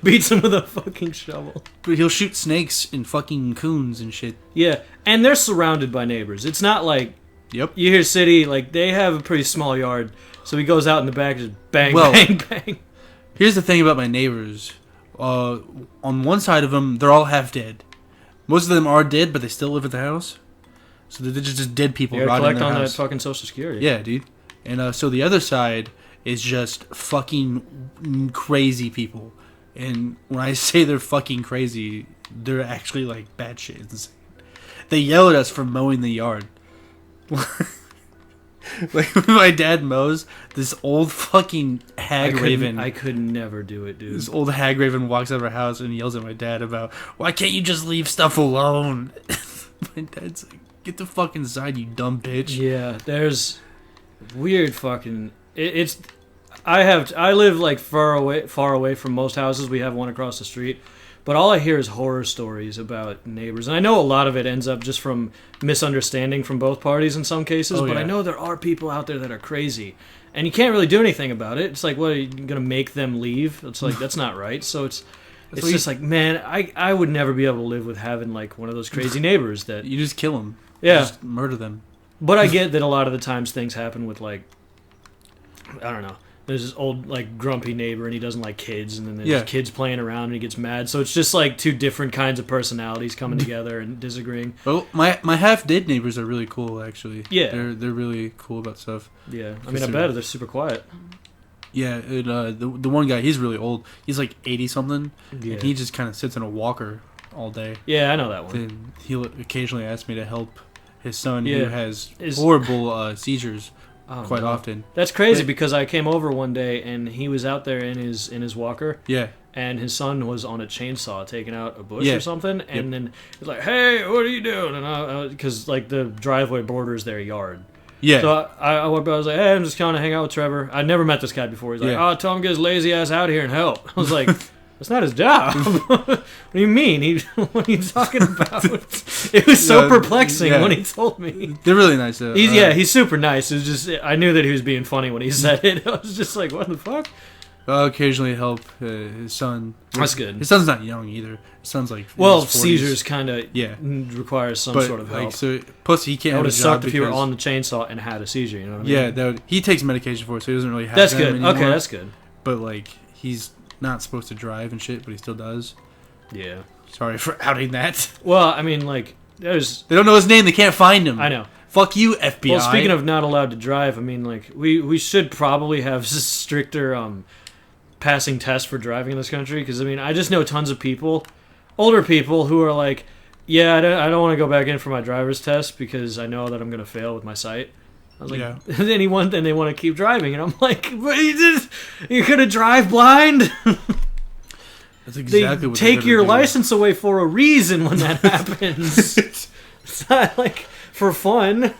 Beats him with a fucking shovel. But he'll shoot snakes and fucking coons and shit. Yeah, and they're surrounded by neighbors. It's not like Yep. you hear city, like they have a pretty small yard, so he goes out in the back and just bang, Well, bang, bang. Here's the thing about my neighbors. On one side of them, they're all half dead. Most of them are dead, but they still live at the house. So they're just dead people You gotta rotting in collect their on house. that fucking Social Security. Yeah, dude. And so the other side is just fucking crazy people. And when I say they're fucking crazy, they're actually like batshit insane. They yell at us for mowing the yard. Like when my dad mows, this old fucking hag raven. I could never do it, dude. This old hag raven walks out of our house and yells at my dad about, why can't you just leave stuff alone? My dad's like, get the fuck inside, you dumb bitch. Yeah, there's weird fucking. I live like far away from most houses. We have one across the street. But all I hear is horror stories about neighbors. And I know a lot of it ends up just from misunderstanding from both parties in some cases. But I know there are people out there that are crazy. And you can't really do anything about it. It's like, what, are you going to make them leave? It's like, that's not right. So it's just like, man, I would never be able to live with having like one of those crazy neighbors that... You just kill them. Yeah. You just murder them. But I get that a lot of the times things happen with like, I don't know. There's this old, like, grumpy neighbor, and he doesn't like kids, and then there's kids playing around, and he gets mad. So it's just, like, two different kinds of personalities coming together and disagreeing. Well, my half-dead neighbors are really cool, actually. Yeah. They're really cool about stuff. Yeah. I mean, I bet they're super quiet. Yeah, and, the one guy, he's really old. He's, like, 80-something, Yeah. and he just kind of sits in a walker all day. Yeah, I know that one. And he'll occasionally ask me to help his son, Yeah. who has horrible seizures. Quite often. That's crazy because I came over one day and he was out there in his walker. Yeah. And his son was on a chainsaw taking out a bush or something. And then he's like, "Hey, what are you doing?" And because like the driveway borders their yard. Yeah. So I was like, "Hey, I'm just kind of hang out with Trevor." I'd never met this guy before. He's like, "Oh, tell him to get his lazy ass out here and help." I was like, "That's not his job." What do you mean? What are you talking about? It was so perplexing when he told me. They're really nice. Though. He's super nice. It was just I knew that he was being funny when he said it. I was just like, "What the fuck?" I'll occasionally help his son. That's good. His son's not young either. His son's like seizures kind of requires some sort of help. Like, so plus he can't. That would have have sucked if you were on the chainsaw and had a seizure. You know what I mean? Yeah, he takes medication for it, so he doesn't really have. That's them good. anymore. Okay, that's good. But like he's not supposed to drive and shit, but he still does. Yeah. Sorry for outing that. Well, I mean, like, they don't know his name. They can't find him. I know. Fuck you, FBI. Well, speaking of not allowed to drive, I mean, like, we should probably have stricter passing tests for driving in this country. Because, I mean, I just know tons of people, older people, who are like, yeah, I don't want to go back in for my driver's test because I know that I'm going to fail with my sight. I was like, then they want to keep driving. And I'm like, but you're going to drive blind? That's exactly what take your license away for a reason when that happens. It's not like for fun.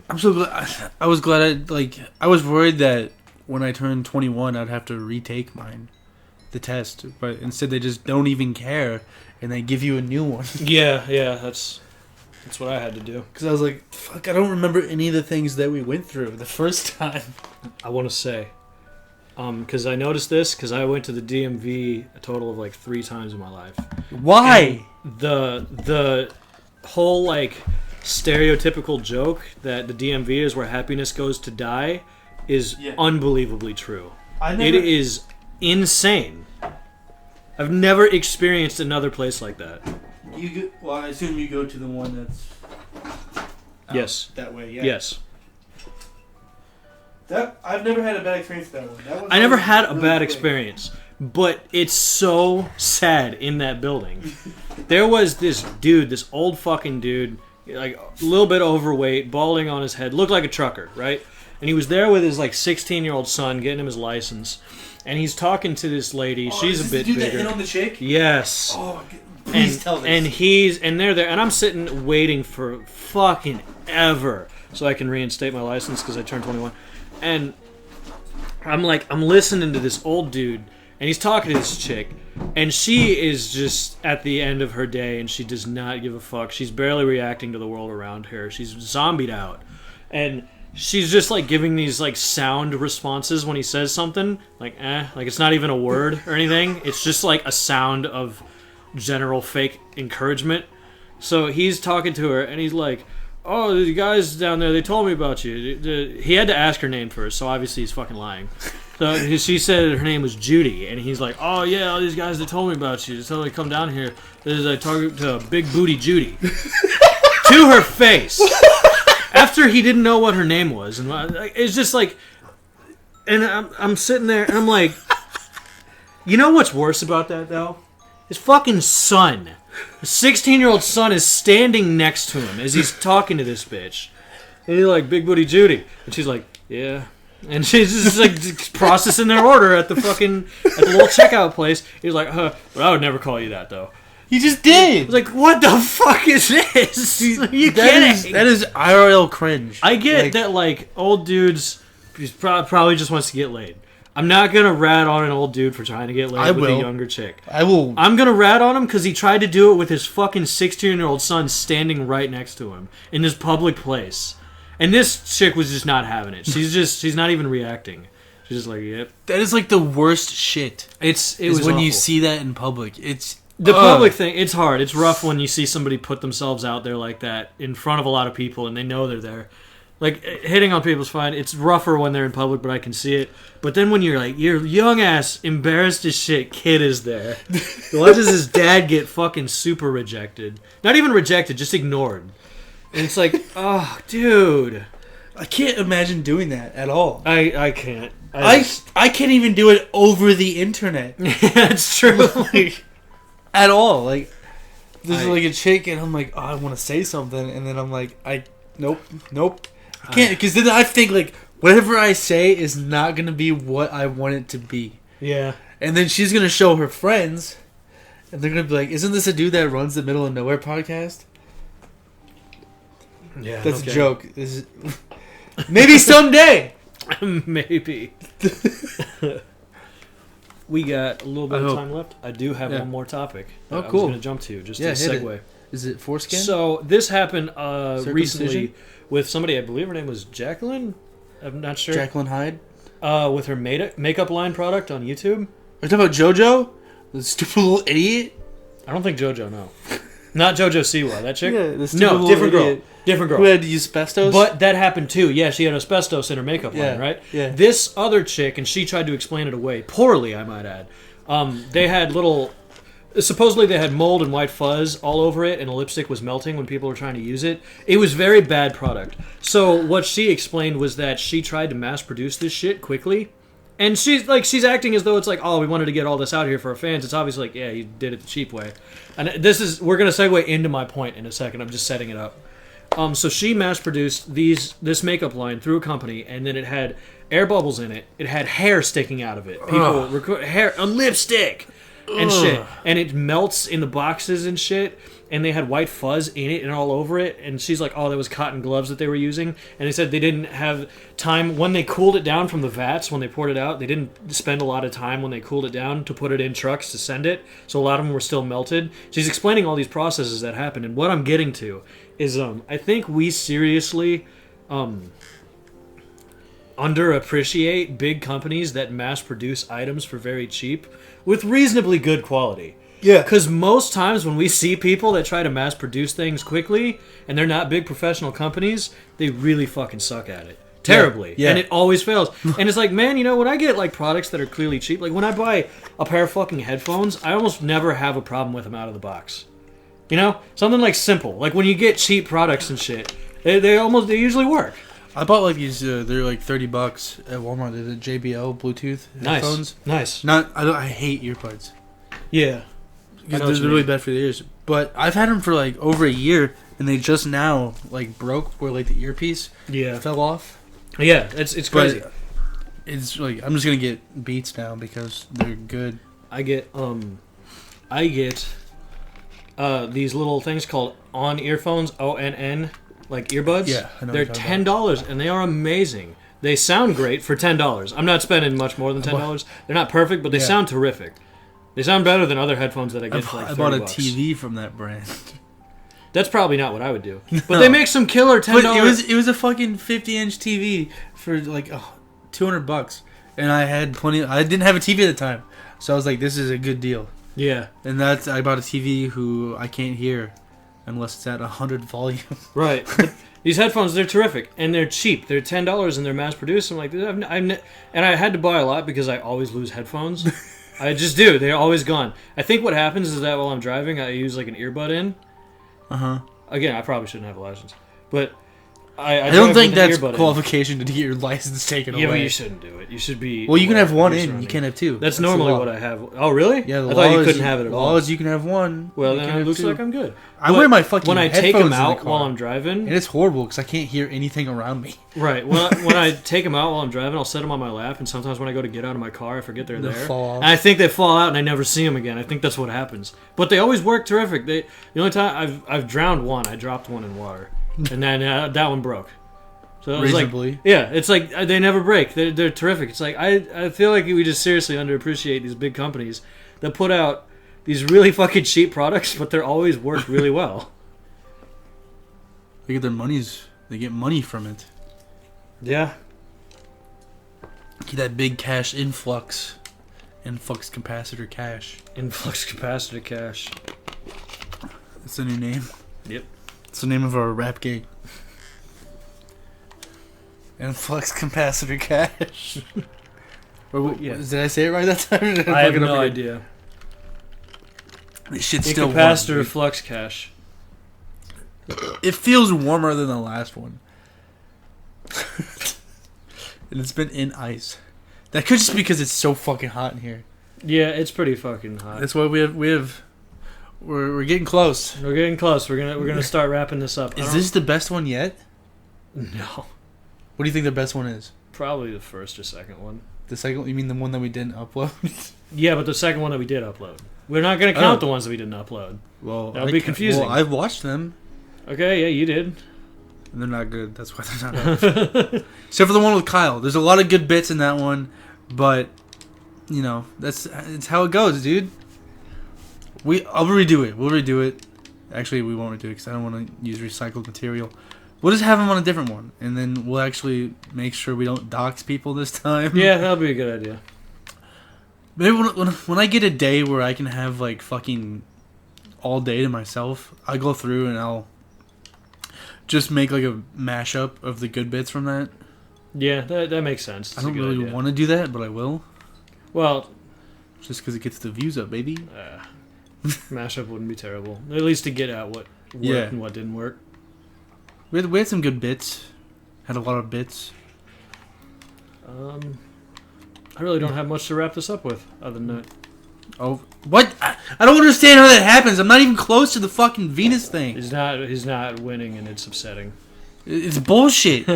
I'm so glad. I was glad. I was worried that when I turned 21, I'd have to retake the test. But instead, they just don't even care, and they give you a new one. Yeah, that's what I had to do. Because I was like, fuck, I don't remember any of the things that we went through the first time. I want to say. Because I noticed this, because I went to the DMV a total of like 3 times in my life. Why? And the whole like stereotypical joke that the DMV is where happiness goes to die is unbelievably true. It is insane. I've never experienced another place like that. I assume you go to the one that's yes that way. Yeah. Yes. I've never had a bad experience with that one. I never had a bad experience, but it's so sad in that building. There was this dude, this old fucking dude, like a little bit overweight, balding on his head, looked like a trucker, right? And he was there with his like 16-year-old son, getting him his license, and he's talking to this lady. She's a bit bigger. That hit on the chick? Yes. Oh, please tell this. And they're there, and I'm sitting waiting for fucking ever so I can reinstate my license because I turned 21. And I'm listening to this old dude, and he's talking to this chick, and she is just at the end of her day, and she does not give a fuck. She's barely reacting to the world around her. She's zombied out, and she's just like giving these like sound responses when he says something, like it's not even a word or anything. It's just like a sound of general fake encouragement. So he's talking to her, and he's like, "Oh, the guys down there, they told me about you." He had to ask her name first, so obviously he's fucking lying. So she said her name was Judy, and he's like, "Oh yeah, all these guys, they told me about you. They told me to come down here. There's a target to Big Booty Judy." To her face. after he didn't know what her name was, and it's just like, and I'm sitting there and I'm like, you know what's worse about that though? His fucking son, his 16-year-old son, is standing next to him as he's talking to this bitch, and he's like, "Big Booty Judy," and she's like, "Yeah." And she's just like processing their order at the little checkout place. He's like, "But I would never call you that, though." He just did. I was like, "What the fuck is this?" Are you kidding? That is IRL cringe. I get that, like, old dudes probably just wants to get laid. I'm not gonna rat on an old dude for trying to get laid with a younger chick. I will. I'm gonna rat on him because he tried to do it with his fucking 16-year-old son standing right next to him in this public place. And this chick was just not having it. She's not even reacting. She's just like, yep. That is like the worst shit. It was when awful. you see that in public. It's the public thing. It's hard. It's rough when you see somebody put themselves out there like that in front of a lot of people and they know they're there. Like, hitting on people's fine. It's rougher when they're in public, but I can see it. But then when you're like, your young ass, embarrassed as shit kid is there. Why does his dad get fucking super rejected? Not even rejected, just ignored. And it's like, oh, dude. I can't imagine doing that at all. I can't. I can't even do it over the internet. Yeah, it's true. Like, at all. Like, there's like a chick, and I'm like, oh, I want to say something, and then I'm like, nope. I can't, because then I think, like, whatever I say is not going to be what I want it to be. Yeah. And then she's going to show her friends, and they're going to be like, isn't this a dude that runs the Middle of Nowhere podcast? Yeah, that's a joke. This is maybe someday. Maybe. We got a little bit of time left. I do have one more topic. Oh, I cool. was going to jump to just to segue. Is it foreskin? So this happened recently with somebody. I believe her name was Jacqueline. I'm not sure. Jacqueline Hyde. With her makeup line product on YouTube. Are you talking about JoJo? The stupid little idiot. I don't think JoJo. No, not JoJo Siwa. That chick. Yeah, the stupid little different idiot. girl. Different girl. Who had to use asbestos? But that happened too. Yeah, she had asbestos in her makeup line, right? Yeah. This other chick, and she tried to explain it away. Poorly, I might add. They had little... Supposedly they had mold and white fuzz all over it, and the lipstick was melting when people were trying to use it. It was very bad product. So what she explained was that she tried to mass produce this shit quickly. And she's acting as though it's like, oh, we wanted to get all this out here for our fans. It's obviously like, yeah, you did it the cheap way. And we're going to segue into my point in a second. I'm just setting it up. So she mass-produced this makeup line through a company, and then it had air bubbles in it. It had hair sticking out of it. Hair, a lipstick, and shit. And it melts in the boxes and shit. And they had white fuzz in it and all over it. And she's like, oh, that was cotton gloves that they were using. And they said they didn't have time when they cooled it down from the vats. When they poured it out, they didn't spend a lot of time when they cooled it down to put it in trucks to send it. So a lot of them were still melted. She's explaining all these processes that happened. And what I'm getting to is I think we seriously underappreciate big companies that mass produce items for very cheap with reasonably good quality. Yeah. Because most times when we see people that try to mass produce things quickly and they're not big professional companies, they really fucking suck at it. Terribly. Yeah. And it always fails. And it's like, man, when I get like products that are clearly cheap, like when I buy a pair of fucking headphones, I almost never have a problem with them out of the box. Something like simple. Like when you get cheap products and shit, they usually work. I bought like these. They're like $30 at Walmart. They're the JBL Bluetooth headphones. Nice. I hate earbuds. Yeah. Because they're really bad for the ears. But I've had them for like over a year, and they just now like broke where like the earpiece fell off. Yeah, it's crazy. But it's like I'm just gonna get Beats now because they're good. I get these little things called on earphones, ONN, like earbuds. Yeah, I know they're $10 and they are amazing. They sound great for $10. I'm not spending much more than $10. They're not perfect, but they sound terrific. They sound better than other headphones that I get for like $30. I bought a TV from that brand. That's probably not what I would do. But they make some killer $10. But it was a fucking 50-inch TV for like $200, and I had plenty. I didn't have a TV at the time, so I was like, "This is a good deal." Yeah, and I bought a TV who I can't hear unless it's at 100 volume. Right. These headphones, they're terrific, and they're cheap. They're $10, and they're mass-produced. I'm like, and I had to buy a lot because I always lose headphones. I just do. They're always gone. I think what happens is that while I'm driving, I use like an earbud in. Uh-huh. Again, I probably shouldn't have a license. But I drive don't with think an that's earbud in. qualification to get your license taken Yeah, but away. you shouldn't do it. You should be. Well, you can have one aware of in, your you can't have two. That's the normally law. what I have. Oh, really? Yeah, the I thought law you is couldn't have it at all. Law is you can have one. Well, you then can it have looks two. like I'm good. I wear my fucking when I take headphones them in the out car. while I'm driving. And it's horrible because I can't hear anything around me. Right. When I take them out while I'm driving, I'll set them on my lap, and sometimes when I go to get out of my car, I forget they're They'll there. fall off. And I think they fall out, and I never see them again. I think that's what happens. But they always work terrific. The only time I've drowned one, I dropped one in water, and then that one broke. So it was Reasonably. like, yeah, it's like they never break. They're terrific. It's like I feel like we just seriously underappreciate these big companies that put out these really fucking cheap products, but they're always work really well. They get their monies. They get money from it. Yeah. Get that big cash influx capacitor cash. Influx capacitor cash. That's the new name. Yep. It's the name of our rap gang. Influx capacitor cash. Yeah. Did I say it right that time? I have no idea. This shit's still warm, Incapacitor dude. flux cash. It feels warmer than the last one. And it's been in ice. That could just be because it's so fucking hot in here. Yeah, it's pretty fucking hot. That's why we're getting close. We're getting close. We're gonna start wrapping this up. Is this the best one yet? No. What do you think the best one is? Probably the first or second one. The second one? You mean the one that we didn't upload? Yeah, but the second one that we did upload. We're not gonna count Oh. the ones that we didn't upload. Well, That would be confusing. Well, I've watched them, Okay, yeah, you did. and they're not good. That's why they're not up. Except for the one with Kyle. There's a lot of good bits in that one, but you know it's how it goes, dude. I'll redo it. We'll redo it. Actually, we won't redo it because I don't want to use recycled material. We'll just have them on a different one, and then we'll actually make sure we don't dox people this time. Yeah, that'll be a good idea. Maybe when I get a day where I can have like fucking all day to myself, I go through and I'll just make like a mashup of the good bits from that. Yeah, that makes sense. It's I don't really want to do that, but I will. Well, Just because it gets the views up, baby. mashup wouldn't be terrible. At least to get at what worked and what didn't work. We had some good bits. Had a lot of bits. I really don't have much to wrap this up with, other than that. Oh, what? I don't understand how that happens. I'm not even close to the fucking Venus thing. He's not winning, and it's upsetting. It's bullshit.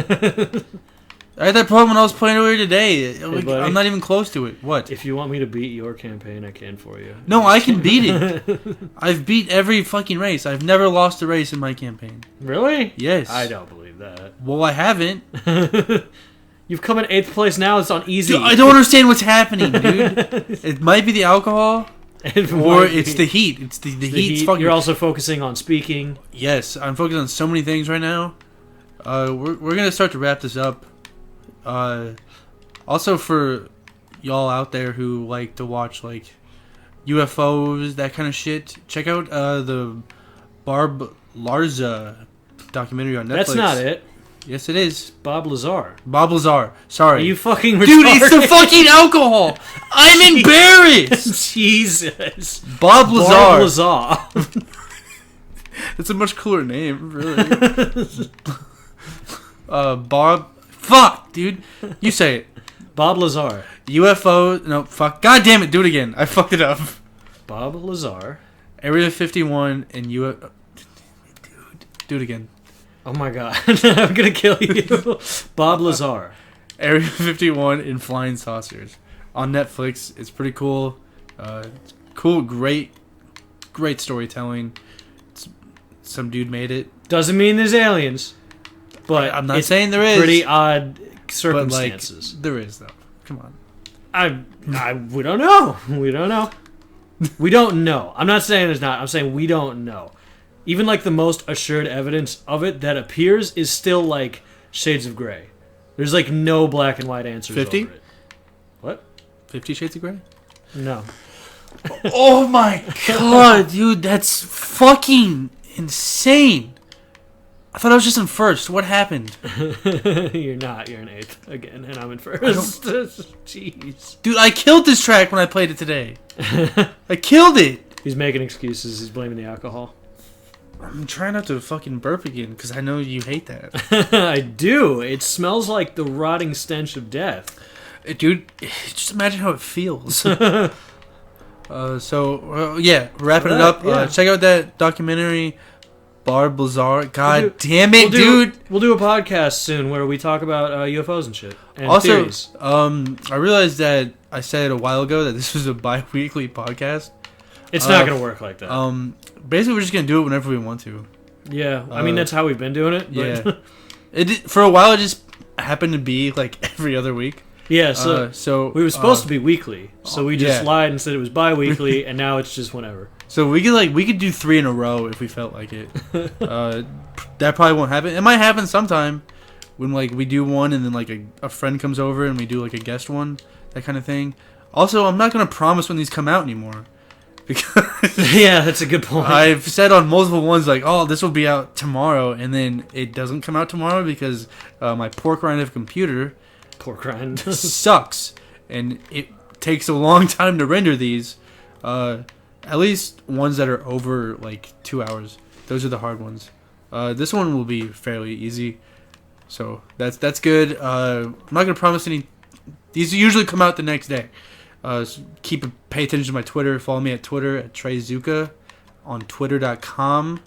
I had that problem when I was playing earlier today. buddy. I'm not even close to it. What? If you want me to beat your campaign, I can for you. No, I can beat it. I've beat every fucking race. I've never lost a race in my campain. Really? Yes. I don't believe that. Well, I haven't. You've come in 8th place now. It's on easy. Dude, I don't understand what's happening, dude. It might be the alcohol, or it's the heat. It's the heat's heat. fucking. You're also focusing on speaking. Yes, I'm focused on so many things right now. We're gonna start to wrap this up. Also for y'all out there who like to watch like UFOs, that kind of shit, check out the Barb Larza documentary on Netflix. That's not it. Yes, it is. Bob Lazar. Bob Lazar. Sorry. Are you fucking retarded? Dude, it's the fucking alcohol. I'm embarrassed. Jesus. Bob Lazar. Bob Lazar. It's a much cooler name, really. Bob. Fuck, dude. You say it. Bob Lazar. UFO. No, fuck. God damn it. Do it again. I fucked it up. Bob Lazar. Area 51 and UFO. Dude, do it again. Oh my god. I'm gonna kill you. Bob Lazar. Area 51 in Flying Saucers. On Netflix. It's pretty cool. Cool, great storytelling. Some dude made it. Doesn't mean there's aliens. But I'm not it's saying there is. pretty odd But like, circumstances. there is, though. Come on. We don't know. We don't know. We don't know. I'm not saying there's not. I'm saying we don't know. Even like the most assured evidence of it that appears is still like shades of gray. There's like no black and white answers 50? over it. What? 50 Shades of Grey? No. Oh my god, dude, that's fucking insane. I thought I was just in first. What happened? You're not. You're in 8th again, and I'm in first. Jeez. Dude, I killed this track when I played it today. I killed it. He's making excuses. He's blaming the alcohol. I'm trying not to fucking burp again because I know you hate that. I do. It smells like the rotting stench of death. Dude, just imagine how it feels. Yeah, wrapping it up. Yeah. Check out that documentary, Lazar. God damn it, dude. We'll do a podcast soon where we talk about UFOs and shit. And Also, theories. I realized that I said a while ago that this was a bi-weekly podcast. It's not going to work like that. Basically, we're just going to do it whenever we want to. Yeah, I mean, that's how we've been doing it. But Yeah. For a while, it just happened to be like every other week. Yeah, so we were supposed to be weekly, so we just lied and said it was bi-weekly, and now it's just whenever. So we could do 3 in a row if we felt like it. That probably won't happen. It might happen sometime when like we do one and then like a friend comes over and we do like a guest one, that kind of thing. Also, I'm not gonna promise when these come out anymore because yeah, that's a good point. I've said on multiple ones like, oh, this will be out tomorrow, and then it doesn't come out tomorrow because my pork rind of computer. Pork rind sucks, and it takes a long time to render these. At least ones that are over like 2 hours. Those are the hard ones. This one will be fairly easy, so that's good. I'm not gonna promise any. These usually come out the next day. So pay attention to my Twitter. Follow me at Twitter at TreyZuka on Twitter.com.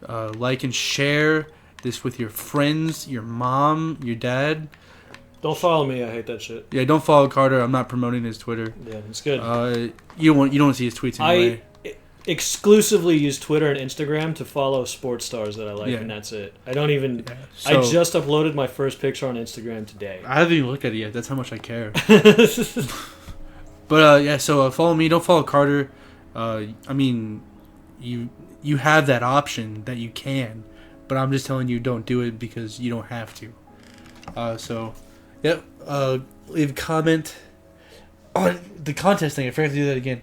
Like and share this with your friends, your mom, your dad. Don't follow me. I hate that shit. Yeah, don't follow Carter. I'm not promoting his Twitter. Yeah, it's good. You don't want to see his tweets anyway. I exclusively use Twitter and Instagram to follow sports stars that I like, and that's it. I don't even. Yeah, I just uploaded my first picture on Instagram today. I haven't even looked at it yet. That's how much I care. But so follow me. Don't follow Carter. I mean, you have that option that you can, but I'm just telling you, don't do it because you don't have to. Yep. Leave a comment on the contest thing. I forgot to do that again.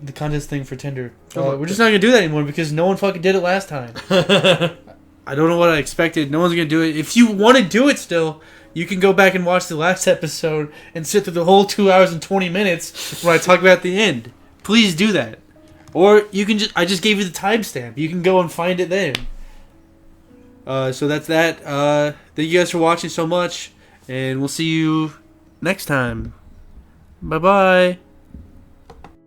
The contest thing for Tinder. We're just not gonna do that anymore because no one fucking did it last time. I don't know what I expected. No one's gonna do it. If you want to do it still, you can go back and watch the last episode and sit through the whole 2 hours and 20 minutes when I talk about the end. Please do that. Or you can I just gave you the timestamp. You can go and find it then. So that's that. Thank you guys for watching so much. And we'll see you next time. Bye-bye.